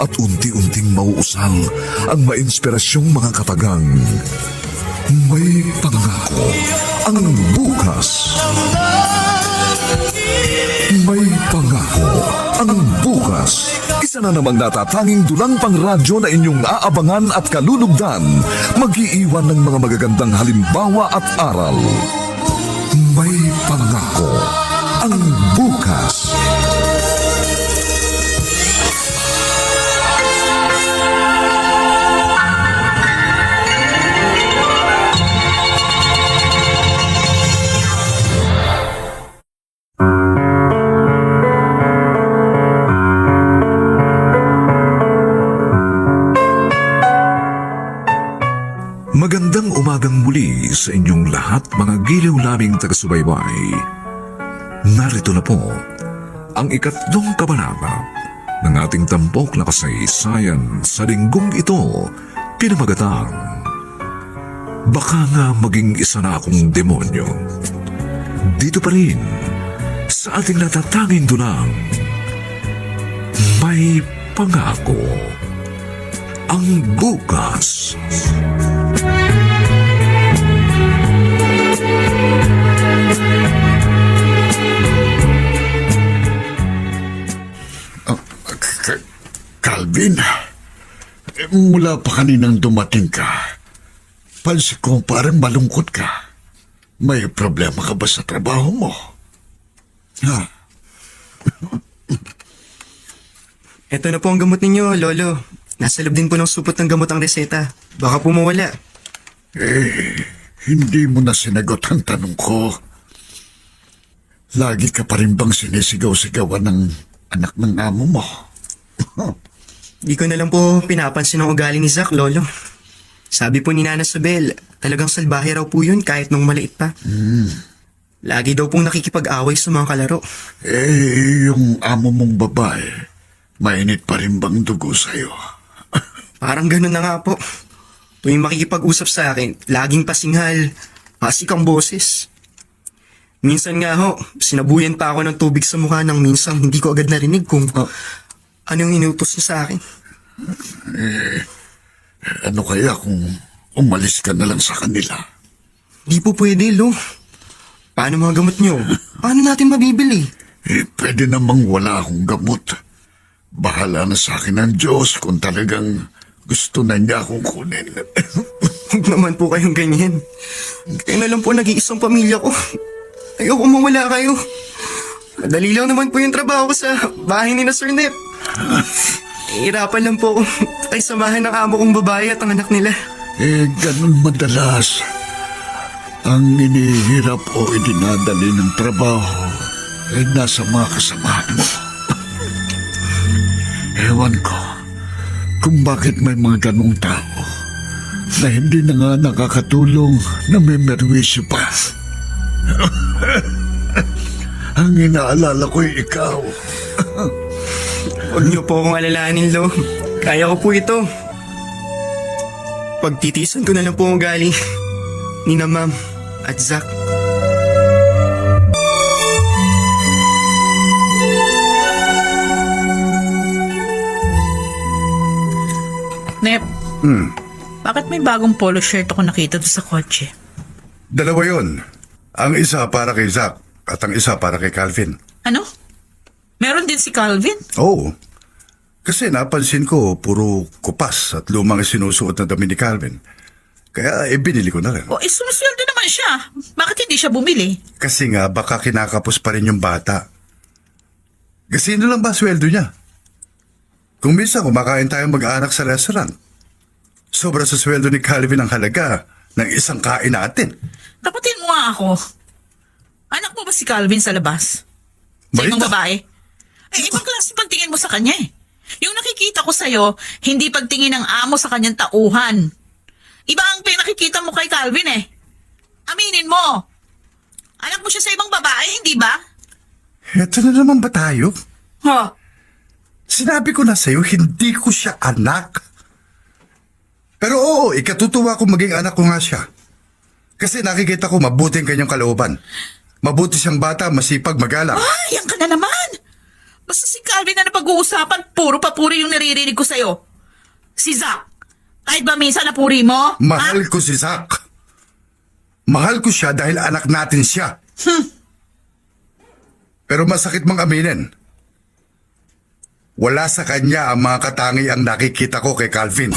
at unti-unting mauusal ang mainspirasyong mga katagang. May Pangako ang Bukas. May Pangako ang Bukas. Isa Isa na namang natatanging dulang pang radyo na inyong aabangan at kalulugdan, mag-iiwan ng mga magagandang halimbawa at aral. May pangako ang bukas. Magandang umagang muli sa inyong lahat, mga giliw naming taga-subaybay. Narito na po ang 3 kabanata ng ating tampok na kasaysayan sa linggong ito, pinamagatang Baka nga maging isa na akong demonyo. Dito pa rin sa ating natatanging dunang May Pangako ang bukas. Calvin, mula pa kaninang dumating ka, pansin ko parang malungkot ka. May problema ka ba sa trabaho mo? Ha? Ito na po ang gamot ninyo, Lolo. Nasa loob din po ng supot ng gamot ang reseta. Baka po mawala. Hindi mo na sinagot ang tanong ko. Lagi ka pa rin bang sinisigaw-sigawan ng anak ng amo mo? Di ko na lang po pinapansin ang ugali ni Zack, Lolo. Sabi po ni Nana Sabel, talagang salbahe raw po yun kahit nung maliit pa. Lagi daw pong nakikipag-away sa mga kalaro. Yung amo mong babae, mainit pa rin bang dugo sa'yo? Parang ganun na nga po. Tuwing makikipag-usap sa akin, laging pasinghal, pasik ang boses. Minsan nga ho, sinabuyan pa ako ng tubig sa mukha nang minsan hindi ko agad narinig kung anong inutos niya sa akin. Ano kaya kung umalis ka na lang sa kanila? Di po pwede, Lo. Paano mga gamot niyo? Paano natin mabibili? Pwede namang wala akong gamot. Bahala na sa akin ng Diyos kung talagang gusto na niya akong kunin. Huwag naman po kayong ganyan. Kayo na lang po nag-iisang pamilya ko. Ayoko mawala kayo. Madali lang naman po yung trabaho ko sa bahay ni na Sir Nep. Hirapan lang po ay samahan ng amo kong babae at ang anak nila. Ganun madalas. Ang inihirap o idinadali ng trabaho nasa mga kasamahan mo. Ewan ko kung bakit may mga ganong tao na hindi na nga nakakatulong na may merwisyo pa. Ang inaalala ko'y ikaw. Huwag niyo po akong alalahanin, Lo. Kaya ko po ito. Pagtitisan ko na lang po ang ugali ni na Ma'am at Zack. Nep, bakit may bagong polo shirt ako nakita doon sa kotse? Dalawa yon. Ang isa para kay Zack at ang isa para kay Calvin. Ano? Meron din si Calvin? Oo. Kasi napansin ko puro kupas at lumang sinusuot na dami ni Calvin. Kaya binili ko na rin. O, sumusweldo naman siya. Bakit hindi siya bumili? Kasi nga baka kinakapos pa rin yung bata. Kasi lang ba sweldo niya? Kung minsan kumakain tayo mag-anak sa restaurant, sobra sa sweldo ni Calvin ang halaga ng isang kain natin. Tapatin mo nga ako. Anak mo ba si Calvin sa labas? Sa ibang Balita. babae? Ibang klase pagtingin mo sa kanya eh. Yung nakikita ko sa'yo, hindi pagtingin ng amo sa kanyang tauhan. Iba ang pinakikita mo kay Calvin eh. Aminin mo. Anak mo siya sa ibang babae, hindi ba? Eto na naman ba tayo? Ha? Sinabi ko na sa'yo, hindi ko siya anak. Pero oo, ikatutuwa ko maging anak ko nga siya. Kasi nakikita ko mabuti ang kanyang kalooban. Mabuti siyang bata, masipag, magalang. Ay, yan ka na naman. Basta si Calvin na napag-uusapan, puro papuri yung naririnig ko sa'yo. Si Zack, kahit ba minsan napuri mo? Mahal ko si Zack. Mahal ko siya dahil anak natin siya. Pero masakit mang aminin. Wala sa kanya ang mga katangiang nakikita ko kay Calvin.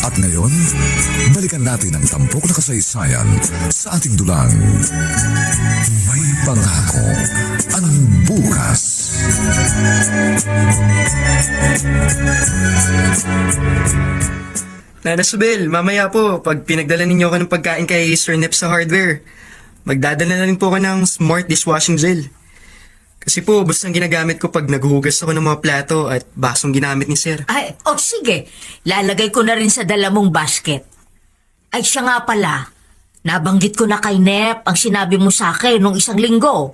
At ngayon, balikan natin ang tampok na kasaysayan sa ating dulang. May pangako ang bukas. Nana Subel, mamaya po, pag pinagdala ninyo ako ng pagkain kay Sir Nep sa hardware, magdadala na rin po ako ng smart dishwashing gel. Kasi po, basta ang ginagamit ko pag naghuhugas ako ng mga plato at basong ginamit ni Sir. Ay, sige. Lalagay ko na rin sa dala mong basket. Ay, siya nga pala. Nabanggit ko na kay Nep ang sinabi mo sa akin nung isang linggo.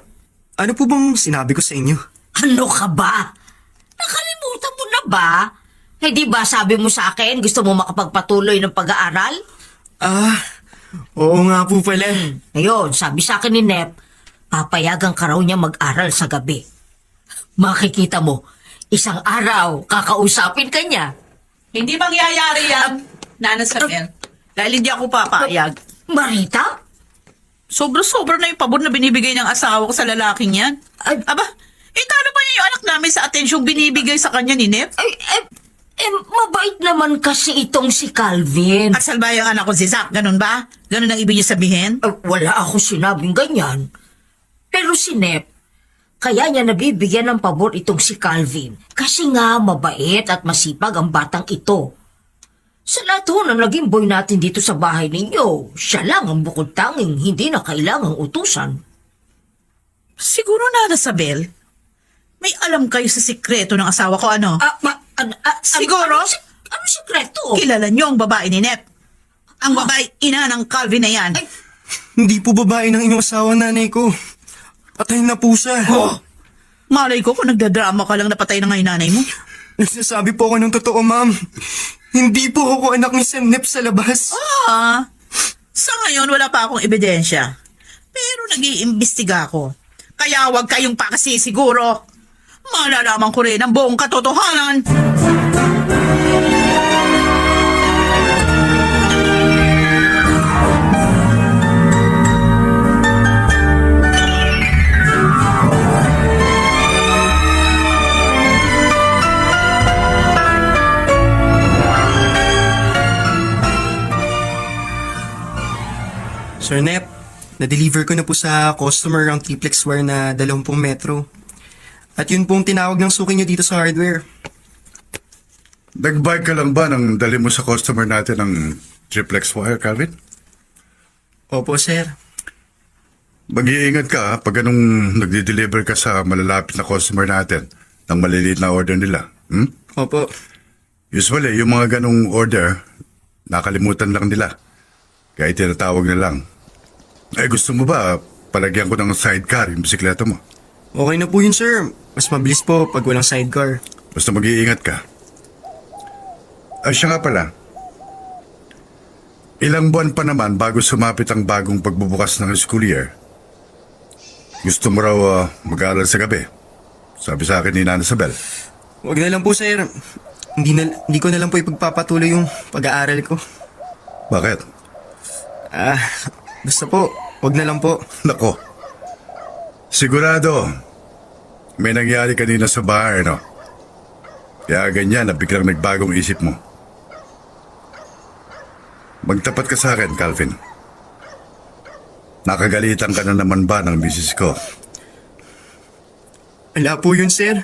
Ano po bang sinabi ko sa inyo? Ano ka ba? Nakalimutan mo na ba? Eh, di ba sabi mo sa akin gusto mo makapagpatuloy ng pag-aaral? Oo nga po pala. Ngayon, sabi sa akin ni Nep, papayagan ka raw niya mag-aral sa gabi. Makikita mo, isang araw, kakausapin ka niya. Hindi mangyayari yan, Nana Sabel. Dahil hindi ako papayag. Marita? Sobra-sobra na yung pabor na binibigay ng asawa ko sa lalaking yan. Ay. Aba, talo ba niya yung anak namin sa atensyong binibigay sa kanya ni Nep? Mabait naman kasi itong si Calvin. At salbay ang anak ko si Zach, ganun ba? Ganun ang ibig niya sabihin? Wala ako sinabing ganyan. Pero si Nep, kaya niya nabibigyan ng pabor itong si Calvin. Kasi nga mabait at masipag ang batang ito. Sa lahat ho na naging boy natin dito sa bahay ninyo, siya lang ang bukod tanging hindi na kailangang utusan. Siguro, Nana Sabel, may alam kayo sa sikreto ng asawa ko, ano? Siguro? Ano sikreto? Kilala niyo ang babae ni Nep. Ang babae ina ng Calvin na yan. Hindi po babae ng inyong asawa, nanay ko. Patay na po siya. Malay ko kung nagdadrama ka lang na patay na nga yung nanay mo. Nagsasabi po ako ng totoo, ma'am. Hindi po ako anak ni Sam Nep sa labas. Sa ngayon, wala pa akong ebidensya. Pero nag-iimbestiga ako. Kaya huwag kayong pakasisiguro. Malalaman ko rin ang buong katotohanan. Sir Nep, na-deliver ko na po sa customer ang triplex wire na 20 metro. At yun pong tinawag ng suki nyo dito sa hardware. Nag-buy ka lang ba nang dali mo sa customer natin ng triplex wire, Calvin? Opo, sir. Mag-iingat ka ha, pag anong nagdi-deliver ka sa malalapit na customer natin ng maliliit na order nila. Opo. Usually, yung mga ganong order, nakalimutan lang nila. Kaya tinatawag na lang. Gusto mo ba palagyan ko ng sidecar yung bisikleta mo? Okay na po yun, sir. Mas mabilis po pag walang sidecar. Basta mag-iingat ka. Siya nga pala. Ilang buwan pa naman bago sumapit ang bagong pagbubukas ng school year. Gusto mo raw mag-aaral sa gabi? Sabi sa akin ni Nana Sabel. Huwag na lang po, sir. Hindi ko na lang po ipagpapatuloy yung pag-aaral ko. Bakit? Basta po, huwag na lang po. Nako. Sigurado, may nangyari kanina sa bahay, no? Kaya ganyan na biglang nagbagong isip mo. Magtapat ka sa akin, Calvin. Nakagalitan ka na naman ba ng misis ko? Wala po yun, sir.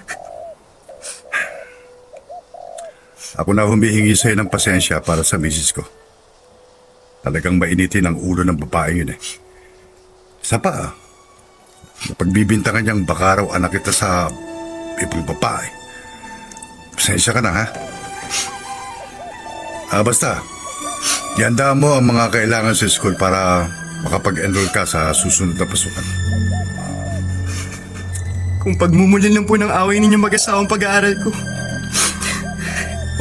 Ako na humihingi sa'yo ng pasensya para sa misis ko. Talagang mainitin ang ulo ng babae yun eh. Isa pa, napagbibintangan niyang baka raw anak kita sa ibang babae. Pasensya ka na, ha? Basta, ihanda mo ang mga kailangan sa school para makapag-enroll ka sa susunod na pasukan. Kung pagmumulan lang po ng away ninyo mag-asawang pag-aaral ko.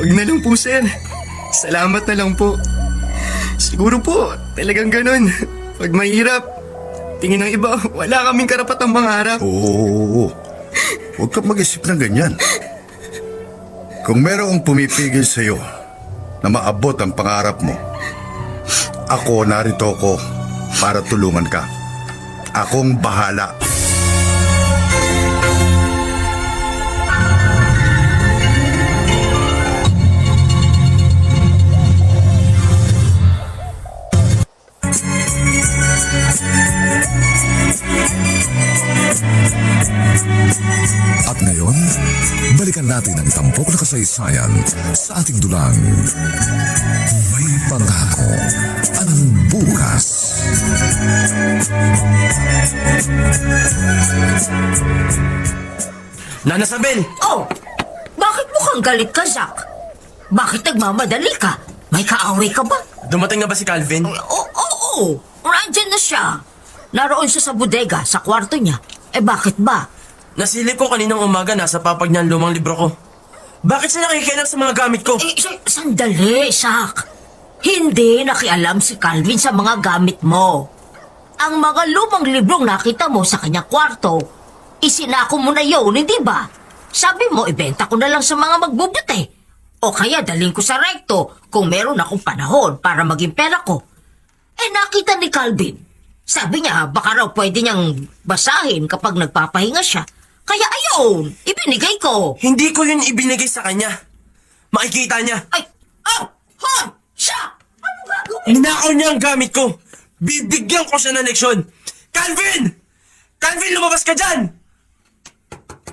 Huwag na lang po, sir. Salamat na lang po. Siguro po, talagang ganun. Pag mahirap, tingin ng iba, wala kaming karapatang mangarap. Oo. Huwag kang mag-isip ng ganyan. Kung merong pumipigil sa iyo na maabot ang pangarap mo, ako narito ko para tulungan ka. Akong bahala. At ngayon, balikan natin ang tampok na kasaysayan sa ating dulang. May pangako ang bukas. Nana Sabel! Oh, bakit mukhang galit ka, Zack? Bakit nagmamadali ka? May kaaway ka ba? Dumating na ba si Calvin? Oo. Nandyan na siya. Naroon siya sa bodega, sa kwarto niya. Eh bakit ba? Nasilip ko kaninang umaga nasa papag niya ang lumang libro ko. Bakit siya nakikialam sa mga gamit ko? Sandali, Zack. Hindi nakialam si Calvin sa mga gamit mo. Ang mga lumang librong nakita mo sa kanyang kwarto, isinako mo na yun, hindi ba? Sabi mo, ibenta ko na lang sa mga magbubuti. O kaya dalhin ko sa rekto kung meron akong panahon para maging pera ko. Eh nakita ni Calvin. Sabi niya, baka raw pwede niyang basahin kapag nagpapahinga siya. Kaya ayun, ibinigay ko. Hindi ko yun ibinigay sa kanya. Makikita niya. Siya! Ano gagawin? Ninakaw niya ang gamit ko. Bibigyan ko siya ng leksyon. Calvin! Calvin, lumabas ka dyan!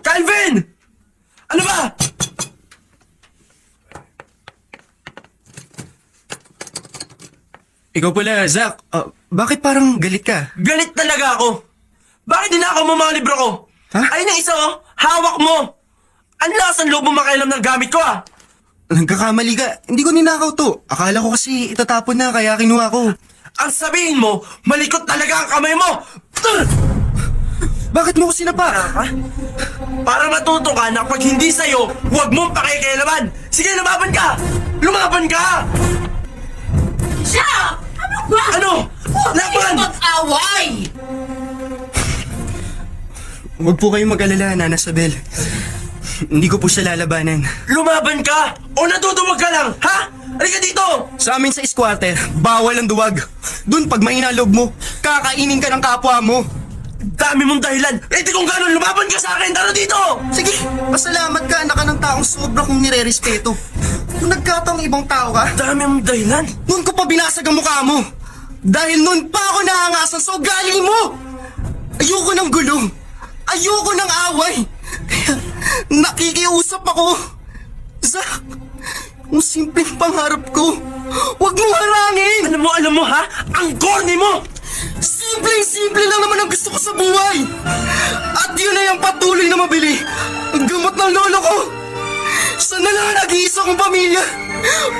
Calvin! Ano ba? Ikaw pala, Zack. Bakit parang galit ka? Galit talaga ako. Bakit dinakaw mo mga libro ko? Ha? Ayun ang isa oh, hawak mo. Ang lakas ng loob mo makailam ng gamit ko ah. Nagkakamali ka. Hindi ko ninakaw to. Akala ko kasi itatapon na kaya kinuha ko. Ang sabihin mo, malikot talaga ang kamay mo. Bakit mo ko sinapa? Para matuto ka na pag hindi sa'yo, huwag mong pakikialaman. Sige, lumaban ka! Lumaban ka! Siya! Ano ba? Ano? Laban! Mag-away! Huwag po kayong mag-alala, Nana Sabel. Hindi ko po siya lalabanan. Lumaban ka! O natutuwag ka lang, ha? Halika dito! Sa amin sa squatter, bawal ang duwag. Doon pag mahina loob mo, kakainin ka ng kapwa mo. Dami mong dahilan. Eh di kung gano'n, lumaban ka sa akin. Tara dito! Sige, pasalamat ka, anak ka ng taong sobra kong nire-respeto. Kung nagkataong ibang tao ka, Dami mong dahilan. noon ko pa binasag ang mukha mo. Dahil noon pa ako nahangasan sa ugali mo. Ayoko ng gulo. Ayoko ng away. Kaya nakikiusap ako. Zack, kung simpleng pangarap ko, huwag mo harangin. Alam mo ha? Ang corny mo! Simpleng-simple lang naman ang gusto ko sa buhay. At yun ay ang patuloy na mabili ang gamot ng lolo ko. Sana lang nag-iisa kong pamilya.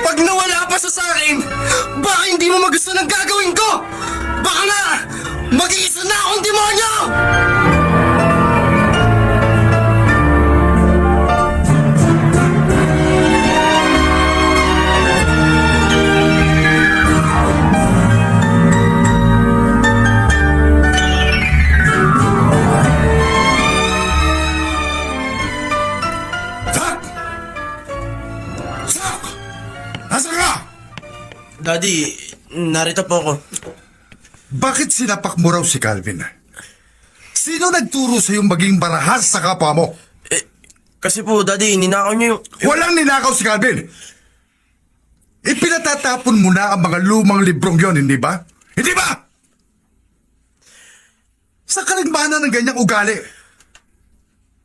Pag nawala pa sa akin, baka hindi mo magusto ng gagawin ko. Baka nga, mag-iisa na akong demonyo! Zach! Zach! Nasaan ka? Daddy, narito po ako. Bakit sinapak mo raw si Calvin? Sino nagturo sa'yo maging barahas sa kapwa mo? Kasi po, Daddy, ninakaw niyo yung... Walang ninakaw si Calvin! Ipinatatapon mo na ang mga lumang librong yon, hindi ba? Hindi ba? Sa kalagmanan ng ganyang ugali,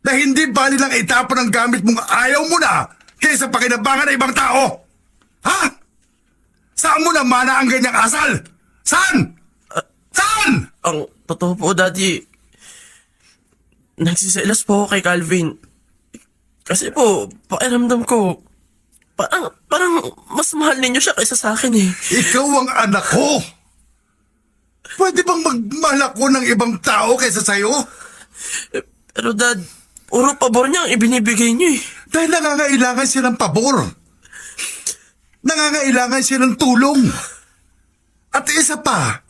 na hindi bali lang itapon ang gamit mong ayaw mo na kaysa pakinabangan ng ibang tao. Ha? Saan mo namana ang ganyang asal? Saan? Saan? Ang totoo po, Daddy, nagsiselos po ako kay Calvin. Kasi po, pakiramdam ko, parang mas mahal ninyo siya kaysa sa akin eh. Ikaw ang anak ko. Pwede bang magmahal ako ng ibang tao kaysa sa'yo? Pero Dad, puro pabor niya ang ibinibigay niyo eh. Dahil nangangailangan siya ng pabor. Nangangailangan siya ng tulong. At isa pa,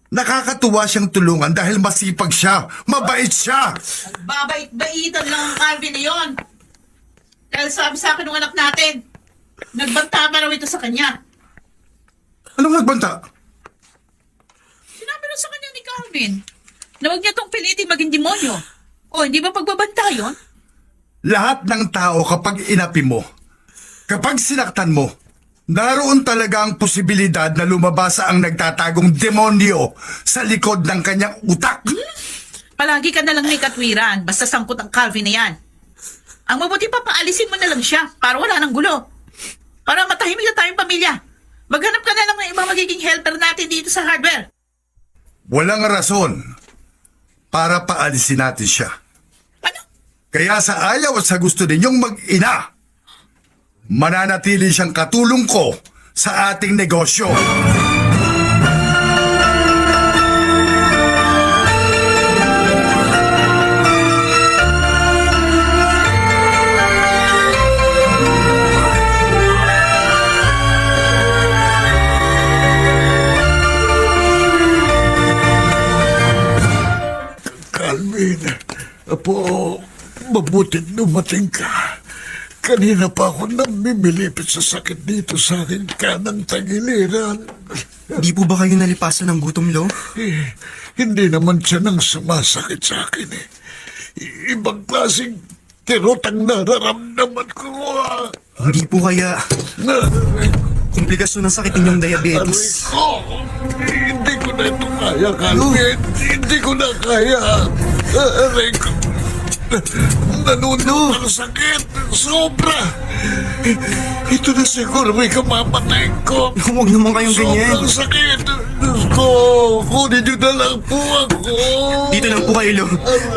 Nakakatuwa siyang tulungan dahil masipag siya, mabait siya. Babait-baitan lang ang Calvin na yon. Dahil sabi sa akin ng anak natin, nagbanta pa raw ito sa kanya. Anong nagbanta? Sinabi rin sa kanya ni Calvin na huwag niya tong pilitin maging demonyo. O, hindi ba pagbabanta yon? Lahat ng tao kapag inapi mo, kapag sinaktan mo, naroon talaga ang posibilidad na lumabas ang nagtatagong demonyo sa likod ng kanyang utak. Palagi ka na lang may katwiran, basta sangkot ang Calvin na yan. Ang mabuti pa, paalisin mo na lang siya para wala ng gulo. Para matahimik na tayong pamilya. Maghanap ka na lang ng ibang magiging helper natin dito sa hardware. Walang rason para paalisin natin siya. Ano? Kaya sa ayaw at sa gusto ninyong mag-ina, mananatili siyang katulong ko sa ating negosyo. Calvin, Apo, mabutit dumating ka. Kanina pa ako namimilipit sa sakit dito sa aking kanang tagiliran. Di po ba kayo nalipasan ng gutom, Lo? Hindi naman siya nang sumasakit sa akin eh. Ibang klaseng kirot ang nararamdaman ko. Hindi po kaya Aray komplikasyon ng sakit ninyong diabetes. ko! Hindi ko na ito kaya, Calvin. Hindi ko na kaya. Aray ko. Nanuno ang sakit. Sobra. Ito na siguro may kamamatay ko. Huwag naman kayong ganyan. Sobrang sakit. Diyos ko, kunin niyo na lang po ako. Dito lang po kayo, Lo.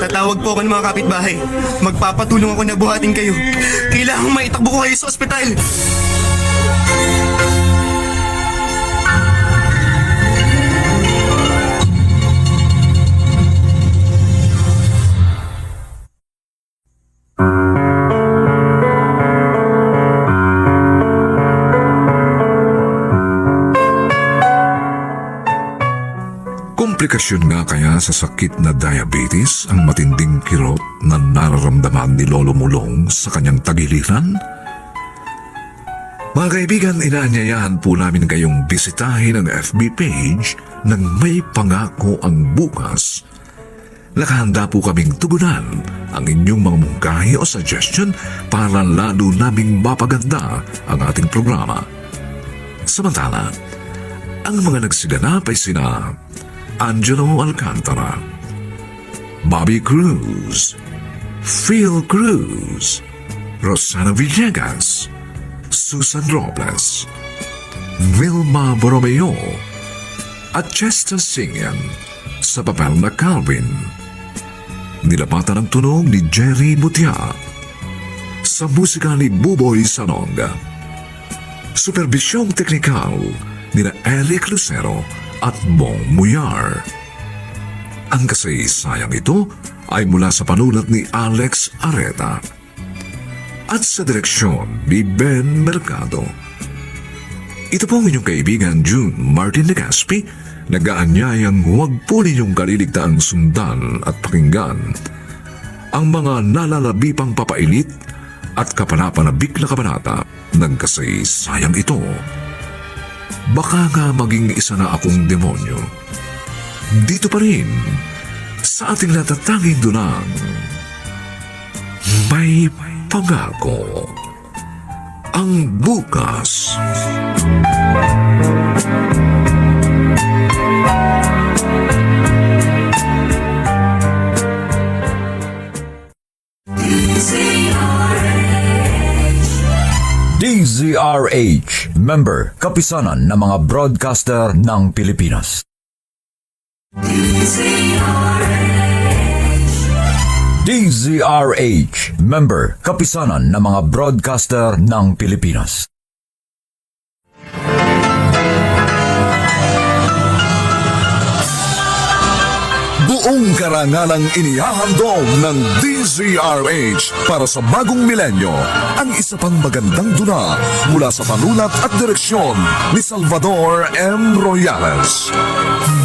Tatawag po ako ng mga kapitbahay. Magpapatulong ako na buhatin kayo. Kailangang maitakbo ko kayo sa ospital. Komplikasyon nga kaya sa sakit na diabetes ang matinding kirot na nararamdaman ni Lolo Mulong sa kanyang tagiliran? Mga kaibigan, inaanyayahan po namin kayong bisitahin ang FB page ng May Pangako ang Bukas. Nakahanda po kaming tugunan ang inyong mga mungkahi o suggestion para lalo naming mapaganda ang ating programa. Samantala, ang mga nagsiganap ay sina Angelo Alcantara, Bobby Cruz, Phil Cruz, Rosana Villegas, Susan Robles, Vilma Borromeo, at Chester Singian sa papel na Calvin. Nilapatan ang tunog ni Jerry Butia sa musika ni Buboy Sanog. Supervisyong teknikal ni Eric Lucero at Bong Muyar. Ang kasaysayang ito ay mula sa panulat ni Alex Areta at sa direksyon ni Ben Mercado. Ito po ang inyong kaibigan June Martin Legaspi, nag-aanyayang huwag po ninyong kaliligtaang sundan at pakinggan ang mga nalalabipang papailit at kapanapanabik na kabanata ng kasaysayang ito. Baka nga maging isa na akong demonyo. Dito pa rin, sa ating natatanging dunang, May Pangako ang Bukas. DZRH, member, kapisanan ng mga broadcaster ng Pilipinas. DZRH, member, kapisanan ng mga broadcaster ng Pilipinas. Buong karangalang inihahandog ng DZRH para sa bagong milenyo ang isa pang magandang dula mula sa panulat at direksyon ni Salvador M. Royales.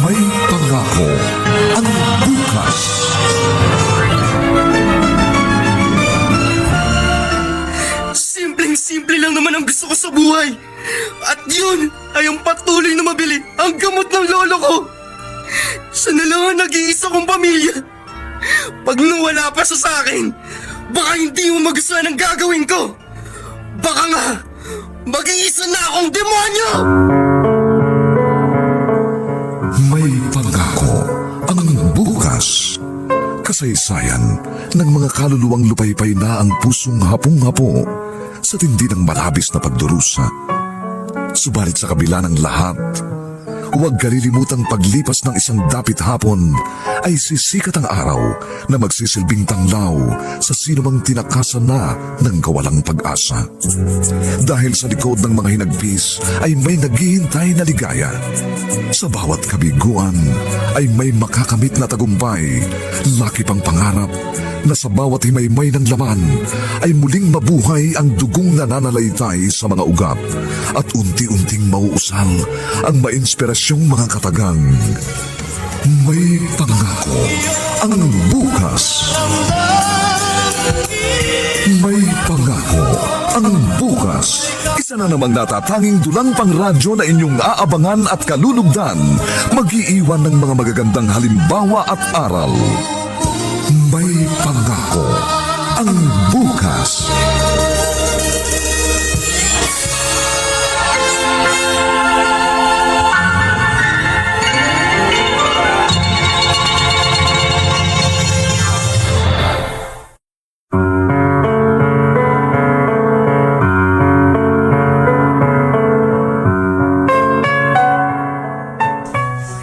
May pangako ang bukas. Simpleng-simple lang naman ang gusto ko sa buhay. At yun ay ang patuloy na mabili ang gamot ng lolo ko. Sana lang ang nag-iisa kong pamilya. Pag nawala pa sa akin, baka hindi mo magustuhan ang gagawin ko. Baka nga, mag-iisa na akong demonyo! May pangako ang bukas. Kasaysayan ng mga kaluluwang lupaypay na ang pusong hapong-hapo sa tindi ng malabis na pagdurusa. Subalit sa kabila ng lahat, huwag kalilimutang paglipas ng isang dapit hapon ay sisikat ang araw na magsisilbing tanglaw sa sinumang tinakasan na ng kawalang pag-asa. Dahil sa likod ng mga hinagpis ay may naghihintay na ligaya. Sa bawat kabiguan ay may makakamit na tagumpay, laki pang pangarap na sa bawat himaymay ng laman ay muling mabuhay ang dugong nananalaytay sa mga ugat at unti-unting mauusal ang mainspirasyong mga katagang. May pangako ang bukas. May pangako ang bukas. Isa na namang natatanging dulang pangradyo na inyong aabangan at kalulugdan, mag-iiwan ng mga magagandang halimbawa at aral. May pangako ang bukas.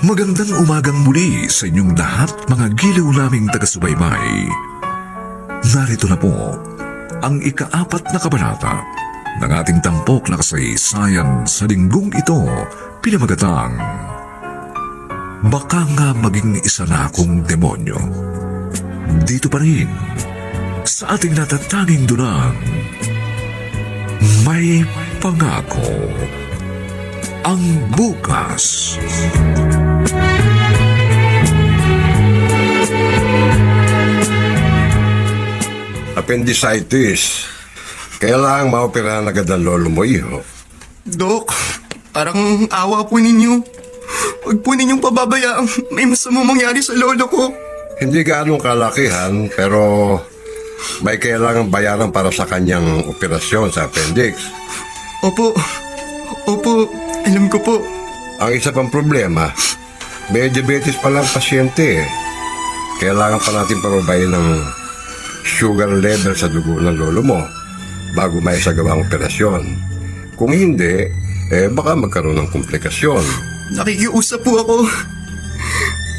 Magandang umagang muli sa inyong lahat, mga giliw naming taga-subaybay. Narito na po ang ika-4 na kabanata ng ating tampok na kasaysayan sa linggong ito, pinamagatang Baka nga maging isa na akong demonyo. Dito pa rin sa ating natatanging dunang May Pangako ang bukas. Appendicitis. Kailangang maoperahan agad ang lolo mo, iho. Dok, parang awa po ninyo. Huwag po ninyong pababayaan may masamang mangyari sa lolo ko. Hindi ganong kalakihan, pero may kailangang bayaran para sa kanyang operasyon sa appendix. Opo, alam ko po. Ang isa pang problema, may diabetes pa lang pasyente. Kailangan pa natin pababayin ng sugar level sa dugo ng lolo mo bago may sagawang operasyon. Kung hindi, baka magkaroon ng komplikasyon. Nakikiusap po ako.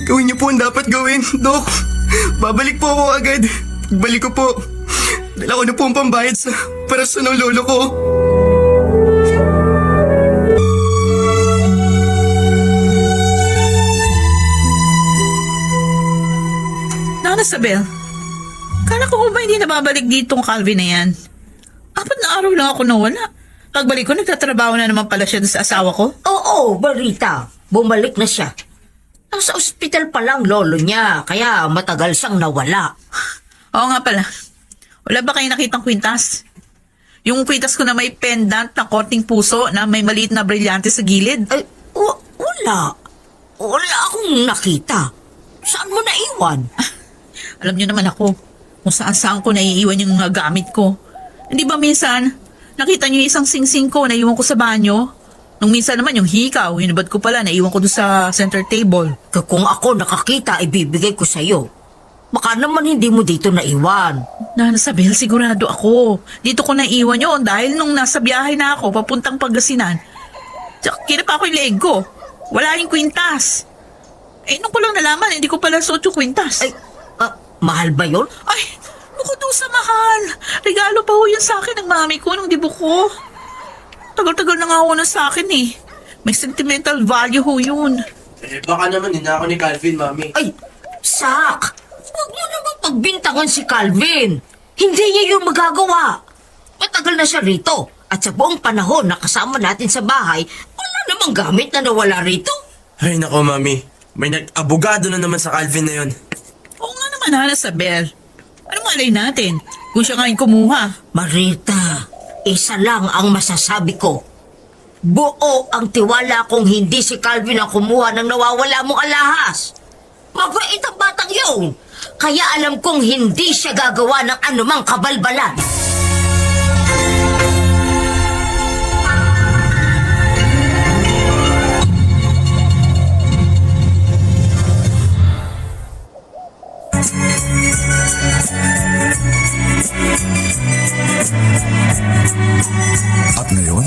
Gawin niyo po ang dapat gawin, Dok. Babalik po ako agad. Pagbalik ko po, dala ko na po ang pambayad sa operasyon ng lolo ko. Nana Isabel, kala ko ba hindi nababalik dito ang Calvin na yan? 4 na araw lang ako nawala. Pagbalik ko, nagtatrabaho na naman pala siya sa asawa ko. Oo, Barita. Bumalik na siya. Nasa ospital pa lang lolo niya, kaya matagal siyang nawala. Oo nga pala. Wala ba kayo nakitang kwintas? Yung kwintas ko na may pendant na korting puso na may maliit na brilyante sa gilid. Ay, wala. Wala akong nakita. Saan mo naiwan? Alam niyo naman ako kung saan ko naiiwan yung mga gamit ko. Hindi ba minsan, nakita niyo yung isang singsing ko na iwan ko sa banyo? Nung minsan naman yung hikaw, hinubad ko pala, naiwan ko doon sa center table. Kung ako nakakita, ibibigay ko sa'yo. Baka naman hindi mo dito naiwan. Nana Isabel, sigurado ako. Dito ko naiwan yun dahil nung nasa biyahe na ako, papuntang Pangasinan. Kinapa ko yung leeg ko. Wala yung kwintas. Nung ko lang nalaman, hindi ko pala suot yung kwintas. Ay, mahal ba yun? Ay, bukod doon sa mahal. Regalo pa ho yun sa akin ng mami ko nung dibo ko. Tagal-tagal na nga ho na sa akin eh. May sentimental value ho yun. Baka naman din ako ni Calvin, Mami. Ay, Sak, huwag mo naman pagbintangan si Calvin. Hindi niya yung magagawa. Matagal na siya rito. At sa buong panahon na kasama natin sa bahay, wala namang gamit na nawala rito. Ay nako, Mami. May nag-abogado na naman sa Calvin na yon. Oo nga naman, Isabel. Ano malay natin kung siya nga yung kumuha? Marita, isa lang ang masasabi ko. Buo ang tiwala kung hindi si Calvin ang kumuha ng nawawala mong alahas. Mabait ang batang yun. Kaya alam kong hindi siya gagawa ng anumang kabalbalan. At ngayon,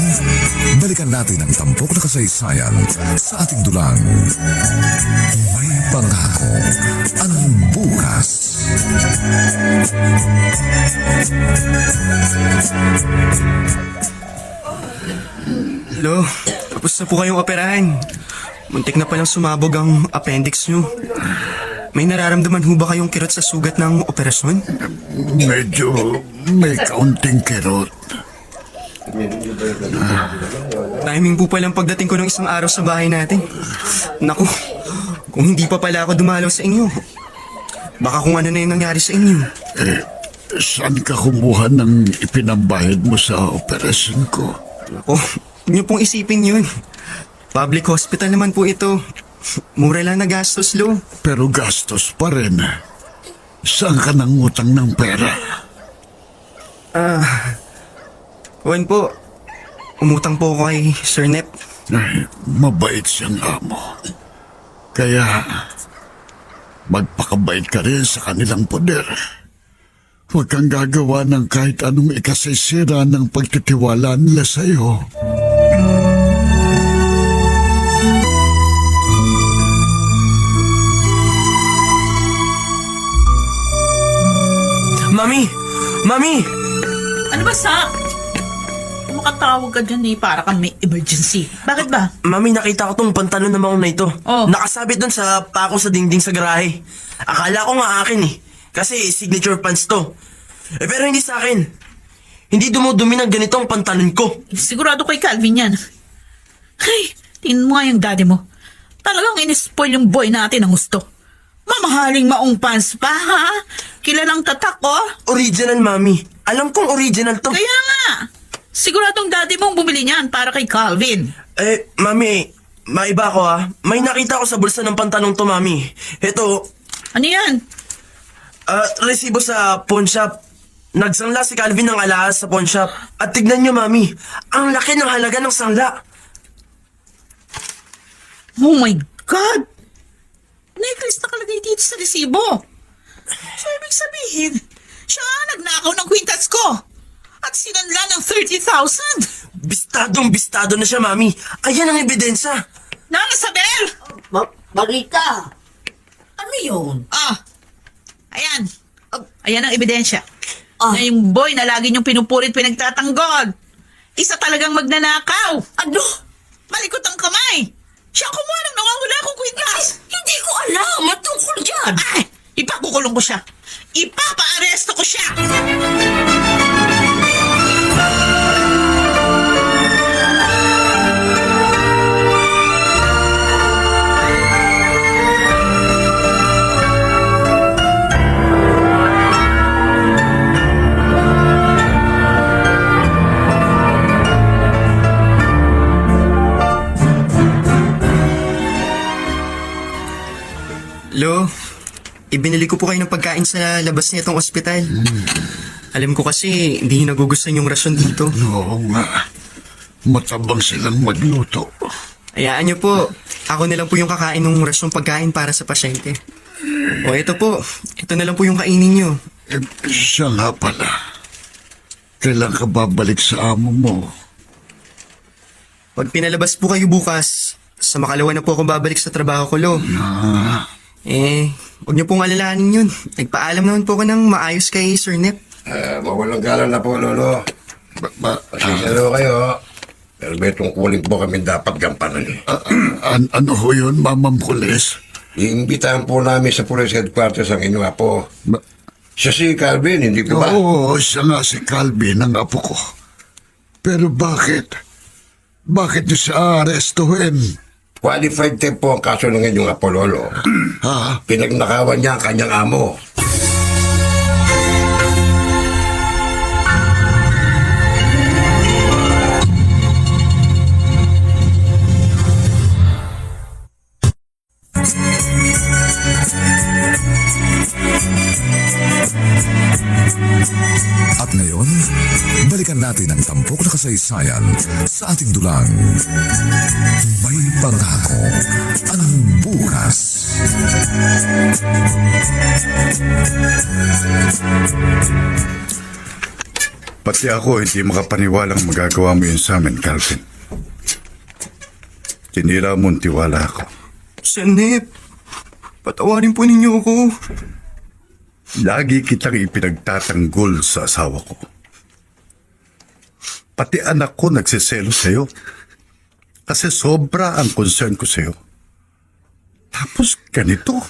balikan natin ang tampok na kasaysayan sa ating dulang. May pangako ang bukas. Lo, tapos na po kayong operahan. Muntik na palang sumabog ang appendix nyo. May nararamdaman ho ba kayong kirot sa sugat ng operasyon? Medyo may kaunting kirot. Timing po palang pagdating ko ng isang araw sa bahay natin. Naku, kung hindi pa pala ako dumalaw sa inyo, baka kung ano na yung nangyari sa inyo. Saan ka kumuha ng ipinambayad mo sa operasyon ko? Naku, huwag niyo pong isipin yun. Public hospital naman po ito. Mura lang na gastos, Lo. Pero gastos pa rin. Saan ka nangutang ng pera? Juan po, umutang po ako kay Sir Nep. Ay, mabait siyang amo. Kaya, magpakabait ka rin sa kanilang poder. Huwag kang gagawa ng kahit anong ikasisira ng pagtitiwala nila sa'yo. Mami! Mami! Ano ba, Sak? Makatawag ka dyan para kang may emergency. Bakit ba? Mami, nakita ko tong pantalon na maong na ito. Oh. Nakasabit dun sa pako sa dingding sa garahe. Akala ko nga akin eh. Kasi signature pants to. Pero hindi sa akin. Hindi dumudumi ng ganito ang pantalon ko. Sigurado kay Calvin yan. Ay, tingnan mo nga yung daddy mo. Talagang inispoil yung boy natin ang gusto. Mamahaling maong pants pa, ha? Kilalang tatak, oh. Original, Mami. Alam kong original to. Kaya nga. Siguradong daddy mong bumili niyan para kay Calvin. Mami, maiba ko ha. May nakita ko sa bulsa ng pantalong to, Mami. Ito, Ano yan? resibo sa pawn shop. Nagsangla si Calvin ng alahas sa pawn shop. At tignan niyo, Mami, ang laki ng halaga ng sangla. Oh my God! Necklace nakalagay dito sa resibo. So, ibig sabihin, siya nga nagnakaw ng kwintas ko. At sinanla ng 30,000. Bistadong-bistado na siya, Mami. Ayan ang ebidensya. Nana Isabel! Marita, ano yun? Ayan. Ayan ang ebidensya. Ah. Na yung boy na lagi niyong pinupurit pinagtatanggol. Isa talagang magnanakaw. Ano? Malikot ang kamay. Siya kumuha ng nawawala kong kwintas. Hindi ko alam. Matungkol dyan. Ay, ipakukulong ko siya. Ipapa-aresto ko siya. Lo, ibinili ko po kayo ng pagkain sa labas nitong ospital. Alam ko kasi hindi nyo nagugustuhan yung rasyon dito. Oo nga. Matabang silang magluto. Hayaan nyo po, ako na lang po yung kakain ng rasyong pagkain para sa pasyente. O ito po, ito na lang po yung kainin nyo. Siya nga pala. Kailan ka babalik sa amo mo? Pag pinalabas po kayo bukas, sa makalawa na po akong babalik sa trabaho ko, Lo. Huwag niyo pong alalahanin yun. Nagpaalam naman po ako ng maayos kay Sir Nep. Mawalang galang na po, Lolo. Pasisalo kayo. Pero may tungkulin po kami dapat gampanan. Ano ho yun, Mamam Kulis? Iimbitahan po namin sa police headquarters ang inyong apo. Ba- Siya si Calvin, hindi po ba? Oo, siya nga si Calvin, ang apo ko. Pero bakit? Bakit niyo siya arestuhin? Qualified theft po ang kaso ng inyong apo, Lolo. Ha? Pinagnakawan niya ang kanyang amo. At ngayon, balikan natin ang tampok na kasaysayan sa ating dulang. May pangako ang bukas. Pati ako hindi makapaniwalang magagawa mo yun sa amin, Calvin. Tinira mo ang tiwala ko. Sir Nep, patawarin po ninyo ako. Lagi kitang ipinagtatanggol sa asawa ko. Pati anak ko nagsiselo sa'yo. Kasi sobra ang concern ko sa'yo. Tapos ganito.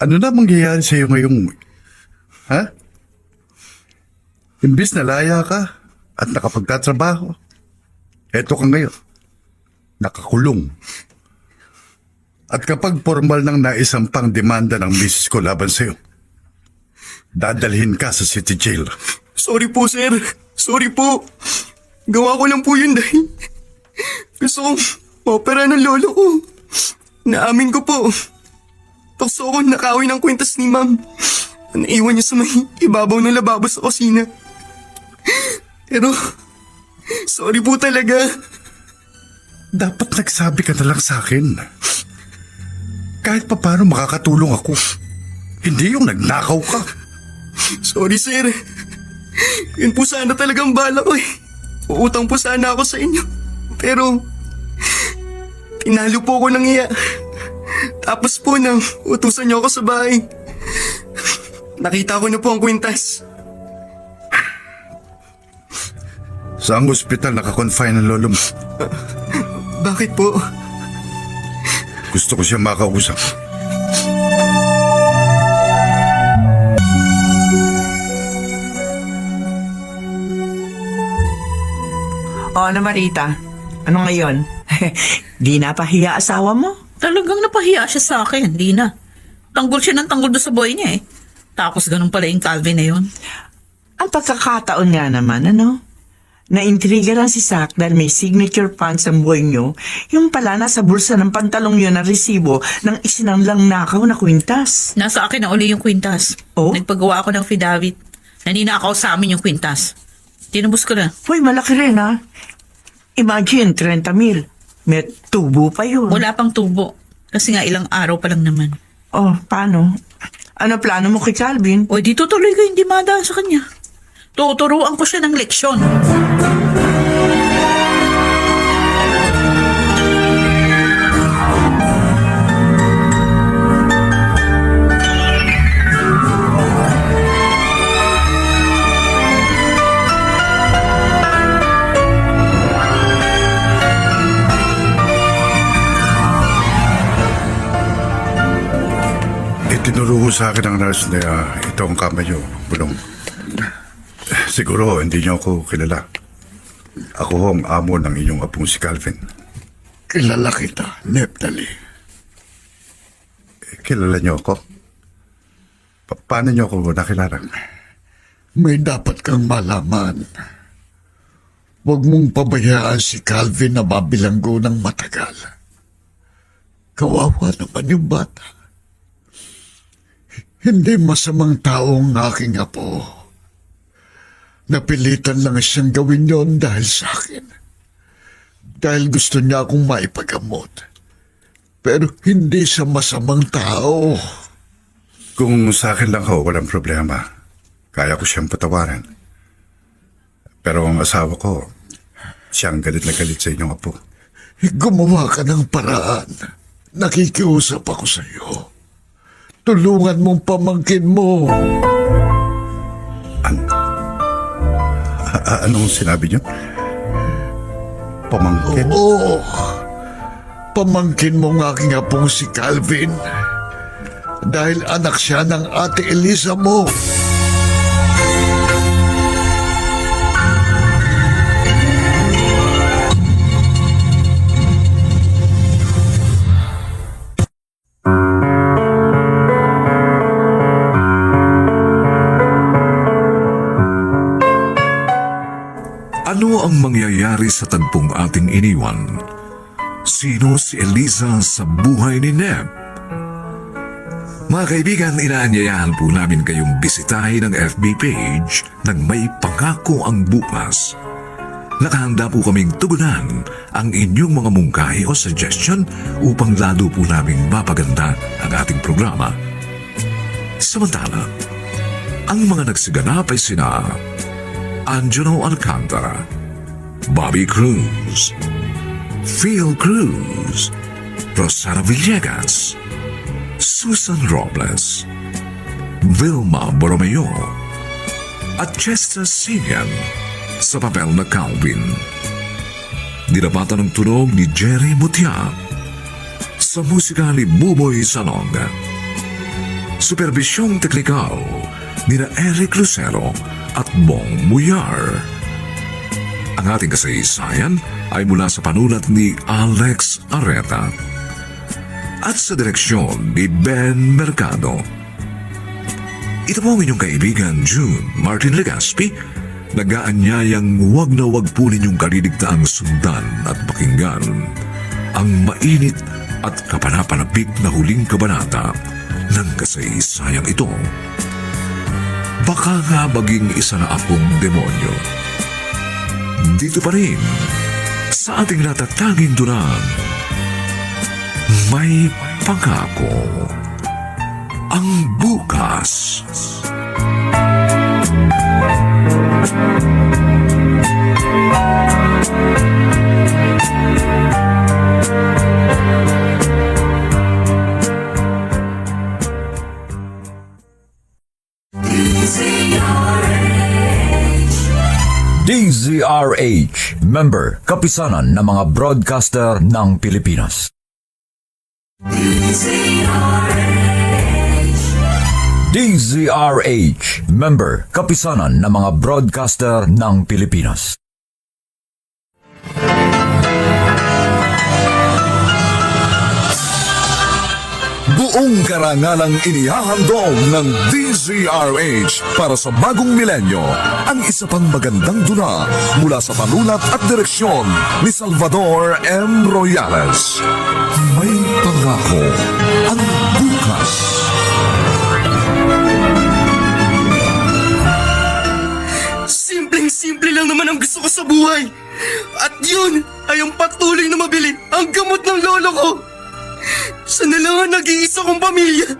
Ano na mangyayari sa'yo ngayong... Ha? Imbis na laya ka at nakapagtatrabaho, eto ka ngayon. Nakakulong. At kapag formal nang naisampang demanda ng misis ko laban sa'yo, dadalhin ka sa city jail. Sorry po, sir. Sorry po. Gawa ko lang po yun dahil gusto kong opera ng lolo ko. Naamin ko po. Tukso ko nakawin ng kwintas ni ma'am. Naiwan niya sa may ibabaw ng lababo sa kusina. Pero, sorry po talaga. Dapat nagsabi ka na lang sa akin. Kahit pa paano makakatulong ako. Hindi yung nagnakaw ka. Sorry, sir. Yun po sana talagang bala ko eh. Uutang po sana ako sa inyo. Pero, tinalo po ako ng iya. Tapos po nang utusan niyo ako sa bahay. Nakita ko na po ang kwintas. Saang ospital nakakonfine ang lolo mo? Bakit po? Gusto ko siya makausap. O ano, Marita? Ano ngayon? Di napahiya asawa mo? Talagang napahiya siya sa akin, di na. Tanggol siya ng tanggol doon sa boy niya eh. Tapos ganun pala yung Calvin na yun. Ang pagkakataon nga naman, ano? Naintriga lang si Zach dahil may signature funds ang buhay niyo, yung pala nasa bulsa ng pantalong yun ang resibo ng isinanglang nakaw na kwintas. Nasa akin na uli yung kwintas. Oh? Nagpagawa ako ng affidavit. Naninakaw sa amin yung kwintas. Tinubos ko na. Hoy, malaki rin ha. Imagine, 30,000. May tubo pa yun. Wala pang tubo. Kasi nga ilang araw pa lang naman. Oh, paano? Ano plano mo kay Calvin? O di tutuloy ko yung demanda sa kanya. Tuturuan ko siya ng leksyon. Tinuro sa akin ng nurse na ito ang kama niyo, bulong. Siguro hindi niyo ako kilala. Ako ho ang amo ng inyong apong si Calvin. Kilala kita, Neptali. Kilala niyo ako? Paano niyo ako nakilala? May dapat kang malaman. Huwag mong pabayaan si Calvin na mabilanggo ng matagal. Kawawa naman yung bata. Hindi masamang taong aking apo. Napilitan lang siyang gawin yon dahil sa akin. Dahil gusto niya akong maipagamot. Pero hindi siya masamang tao. Kung sa akin lang ho, walang problema. Kaya ko siyang patawarin. Pero ang asawa ko, siyang galit na galit sa inyong apo. Gumawa ka ng paraan. Nakikiusap ako sa iyo. Tulungan mong pamangkin mo. Anong sinabi niyo? pamangkin? Oo. Pamangkin mo ng aking apong si Calvin. Dahil anak siya ng ate Elisa mo. Ano ang mangyayari sa tagpong ating iniwan? Sino si Eliza sa buhay ni Neb? Mga kaibigan, inaanyayahan po namin kayong bisitahin ang FB page ng May Pangako ang Bukas. Nakahanda po kaming tugunan ang inyong mga mungkahi o suggestion upang lalo po naming mapaganda ang ating programa. Samantala, ang mga nagsiganap ay sina Angelo Alcantara, Bobby Cruz, Phil Cruz, Rosana Villegas, Susan Robles, Vilma Borromeo, at Chester Sinian sa papel na Calvin. Dinapatan ng tunog ni Jerry Mutia sa musika ni Buboy Salong. Supervisyong teknikal ni Eric Lucero at Bong Muyar. Ang ating kasaysayan ay mula sa panulat ni Alex Areta at sa direksyon ni Ben Mercado. Ito po ang inyong kaibigan June Martin Legaspi, nag-aanyayang huwag na huwag po ninyong kaliligtaang sundan at pakinggan ang mainit at kapanapanapik na huling kabanata ng kasaysayang ito. Baka nga maging isa na akong demonyo. Dito pa rin, sa ating natatanging dunang, may pangako ang bukas. DZRH, member, kapisanan ng mga broadcaster ng Pilipinas. DZRH, member, kapisanan ng mga broadcaster ng Pilipinas. Buong karangalang inihahandog ng DZRH para sa bagong milenyo ang isa pang magandang dula mula sa panulat at direksyon ni Salvador M. Royales. May pangako ang bukas. Simpleng-simple lang naman ang gusto ko sa buhay. At yun ay ang patuloy na mabili ang gamot ng lolo ko. Sana lang ang nag-iisa kong pamilya.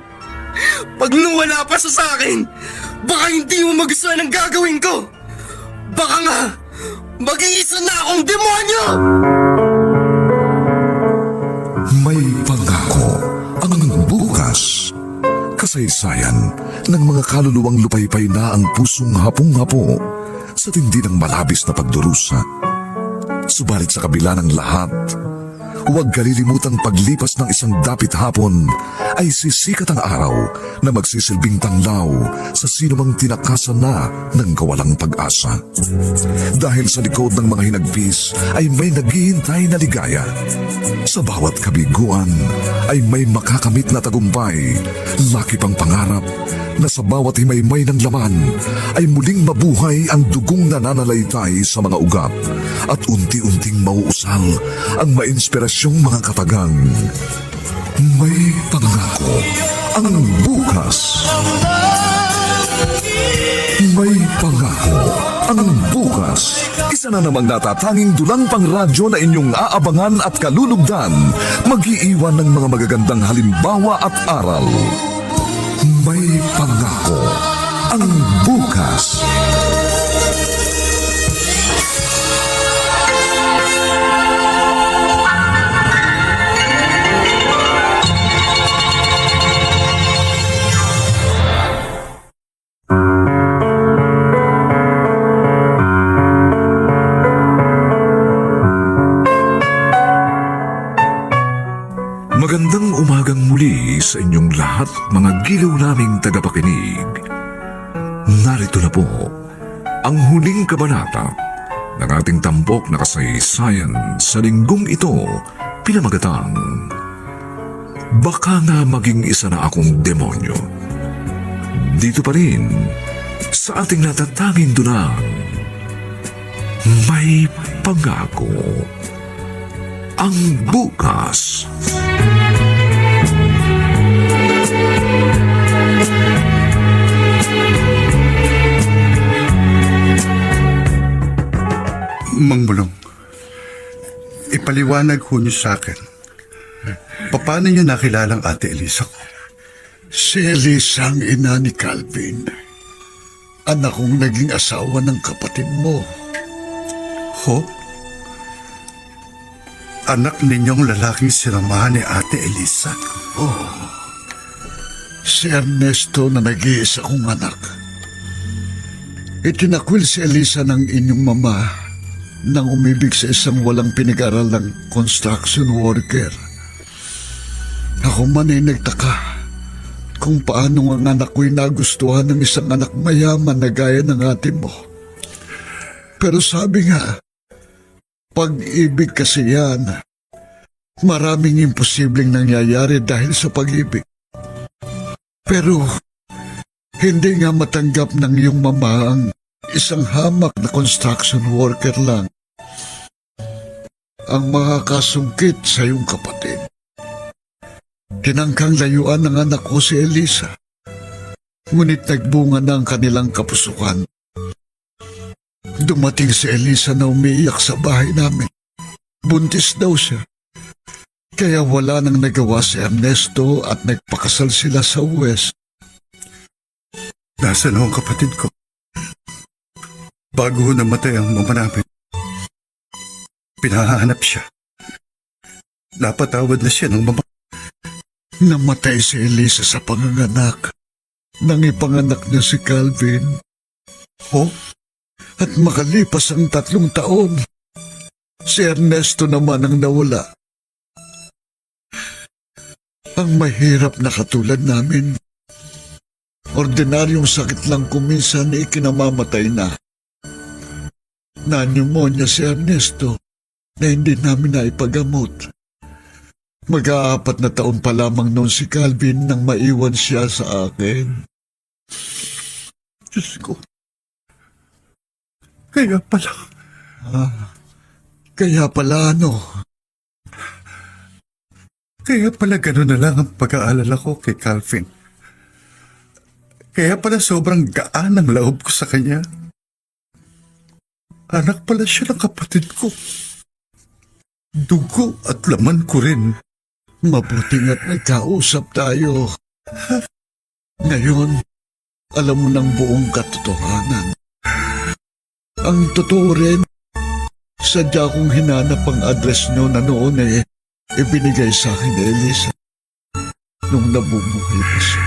Pag nawala pa sa akin, baka hindi mo magustuhan ang gagawin ko. Baka nga, mag-iisa na akong demonyo! May pangako ang bukas. Kasaysayan ng mga kaluluwang lupaypay na ang pusong hapong-hapo sa tindi ng malabis na pagdurusa. Subalit sa kabila ng lahat, huwag kalilimutang paglipas ng isang dapit hapon ay sisikat ang araw na magsisilbing tanglaw sa sinumang tinakasan na ng kawalang pag-asa. Dahil sa likod ng mga hinagpis ay may naghihintay na ligaya. Sa bawat kabiguan ay may makakamit na tagumpay, laki pang pangarap na sa bawat himaymay ng laman ay muling mabuhay ang dugong nananalaytay sa mga ugat at unti-unting mauusal ang mainspirasyong mga katagang. May pangako ang bukas. May pangako ang bukas. Isa na namang natatanging dulang pangradyo na inyong aabangan at kalulugdan, mag-iiwan ng mga magagandang halimbawa at aral. May pangako ang bukas. lahat mga giliw naming tagapakinig. Narito na po ang huling kabanata ng ating tampok na kasaysayan sa linggong ito, pinamagatang Baka nga maging isa na akong demonyo. Dito pa rin sa ating natatanging dunang May Pangako. Ang bukas. Mang Bulong, ipaliwanag ho niyo sa akin. Paano niyo nakilalang Ate Elisa ko? Si Elisa ang ina ni Calvin. Anak kong naging asawa ng kapatid mo. Ho? Anak ninyong lalaking sinamahan ni Ate Elisa? Si Ernesto na nag-iisa kong anak. Itinakwil si Elisa ng inyong mama nang umibig sa isang walang pinag-aral ng construction worker. Ako man ay nagtaka kung paano ang anak ko'y nagustuhan ng isang anak mayaman na gaya ng ate mo. Pero sabi nga, pag-ibig kasi yan, maraming imposibleng nangyayari dahil sa pag-ibig. Pero hindi nga matanggap ng iyong mama ang isang hamak na construction worker lang ang makakasungkit sa iyong kapatid. Tinangkang layuan ng anak ko si Elisa, ngunit nagbunga na ang kanilang kapusukan. Dumating si Elisa na umiiyak sa bahay namin. Buntis daw siya. Kaya wala nang nagawa si Ernesto at nagpakasal sila sa West. Nasaan ho ang kapatid ko? Bago ho namatay ang mama namin, pinahanap siya. Napatawad na siya ng mama. Namatay si Elisa sa panganganak nang ipanganak niya si Calvin. At makalipas ang 3 taon, si Ernesto naman ang nawala. Ang mahirap na katulad namin, ordinaryong sakit lang kuminsan ikinamamatay na. Na-pneumonia si Ernesto na hindi namin naipagamot. Mag-4 na taon pa lamang noon si Calvin nang maiwan siya sa akin. Diyos ko. Kaya pala. Kaya pala ano? Kaya pala gano'n na lang ang pag-aalala ko kay Calvin. Kaya pala sobrang gaan ang loob ko sa kanya. Anak pala siya ng kapatid ko. Dugo at laman ko rin. Mabuting at nagkausap tayo. Ngayon, alam mo ng buong katotohanan. Ang totoo rin, sadya kong hinanap ang address nyo na noon ibinigay sa akin ni Elisa nung nabubuhay pa siya.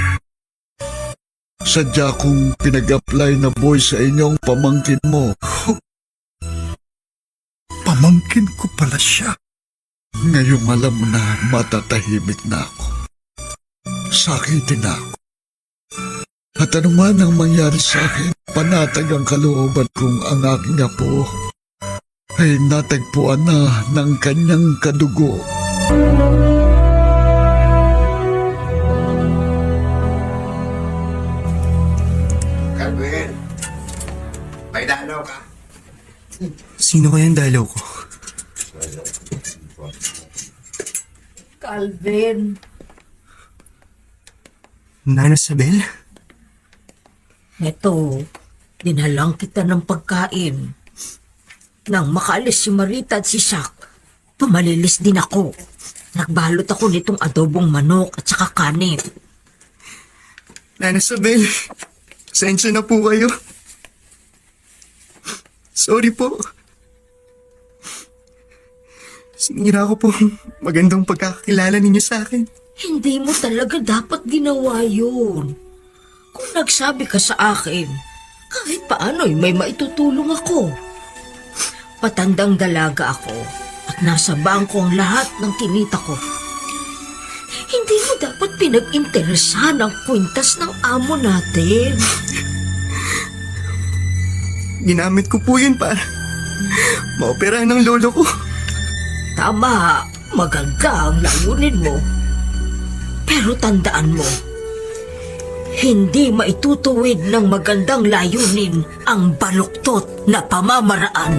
Sadya kong pinag-apply na boy sa inyong pamangkin mo. Pamangkin ko pala siya. Ngayong alam mo na matatahimik na ako. Sakitin na ako. At anuman ang mangyari sa akin, panatag ang kalooban kong ang aking apo ay natagpuan na ng kanyang kadugo. Calvin, may dalaw ka? Sino kayang dalaw ko? Calvin, Nana Sabel? eto, dinalang kita ng pagkain. Nang makaalis si Marita at si Shaq, pumalilis din ako. Nagbalot ako nitong adobong manok at saka kanin. Nana Sabel, sensya na po kayo. Sorry po. Sinira ko po magandang pagkakakilala ninyo sa akin. Hindi mo talaga dapat ginawa yun. Kung nagsabi ka sa akin, kahit paano'y may maitutulong ako. Patandang dalaga ako at nasa bangko ang lahat ng kinita ko. Hindi mo dapat pinag-interesahan ang kwintas ng amo natin. Ginamit ko po yun para maoperahan ng lolo ko. Tama, maganda ang layunin mo. Pero tandaan mo, hindi maitutuwid ng magandang layunin ang baluktot na pamamaraan.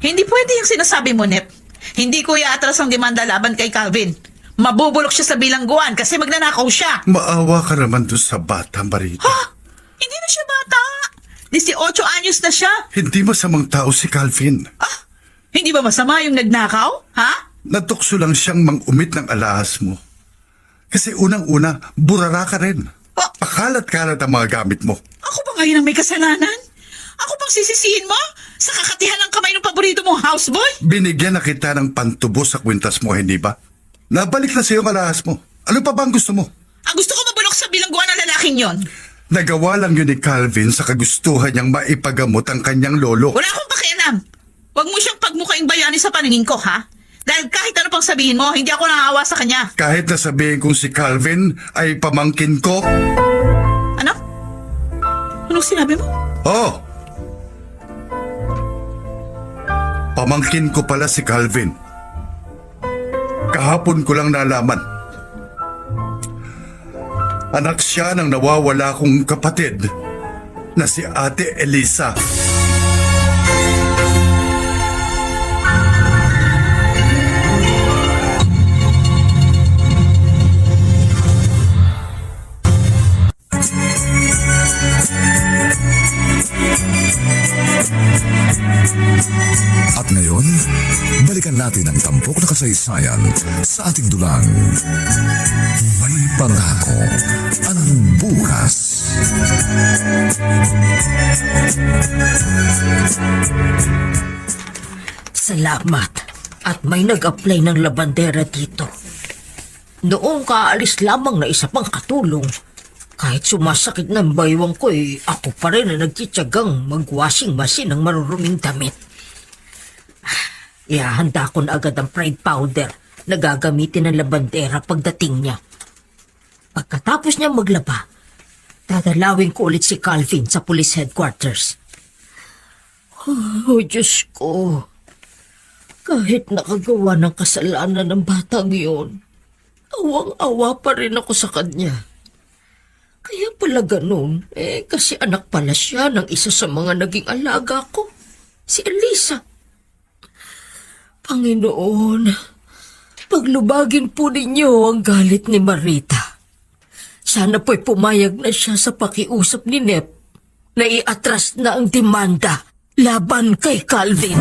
Hindi pwede yung sinasabi mo, Nep. Hindi ko iatras ang demanda laban kay Calvin. Mabubulok siya sa bilangguan kasi magnanakaw siya. Maawa ka naman doon sa bata, Marita. Ha? Hindi na siya bata. 18 anyos na siya. Hindi masamang tao si Calvin. Ah, hindi ba masama yung nagnakaw? Ha? Natukso lang siyang mang-umit ng alahas mo. Kasi unang-una, burara ka rin. Ah. Pakalat-kalat ang mga gamit mo. Ako ba ngayon ang may kasalanan? Ako bang sisisihin mo? Sa kakatihan ng kamay ng paborito mong houseboy? Binigyan na kita ng pantubos sa kwintas mo, hindi ba? Nabalik na sa'yo ang alahas mo. Ano pa ba ang gusto mo? Ang gusto ko mabulok sa bilangguan ng lalaking yon. Nagawa lang yun ni Calvin sa kagustuhan niyang maipagamot ang kanyang lolo. Wala akong pakialam. Huwag mo siyang pagmukaing bayani sa paningin ko, ha? Dahil kahit ano pang sabihin mo, hindi ako naawa sa kanya. Kahit na sabihin kong si Calvin ay pamangkin ko. Ano? Anong sinabi mo? Oh! Pamangkin ko pala si Calvin. Kahapon ko lang nalaman. Anak siya ng nawawala kong kapatid na si Ate Elisa. At ngayon, balikan natin ang tampok na kasaysayan sa ating dulang. May pangako ang bukas. Salamat. At may nag-apply ng labandera dito. Noong kaalis lamang na isa pang katulong, kahit sumasakit ng baywang ko ako pa rin na nagtityagang mag-washing machine ng maruruming damit. Ihahanda ko na agad ang pride powder na gagamitin ng labandera pagdating niya. Pagkatapos niya maglaba, dadalawin ko ulit si Calvin sa police headquarters. Oh, Diyos ko. Kahit nakagawa ng kasalanan ng batang yun, awang-awa pa rin ako sa kanya. Kaya pala ganun, kasi anak pala siya ng isa sa mga naging alaga ko, si Elisa. Panginoon, paglubagin po ninyo ang galit ni Marita. Sana po'y pumayag na siya sa pakiusap ni Nep na iatras na ang demanda laban kay Calvin.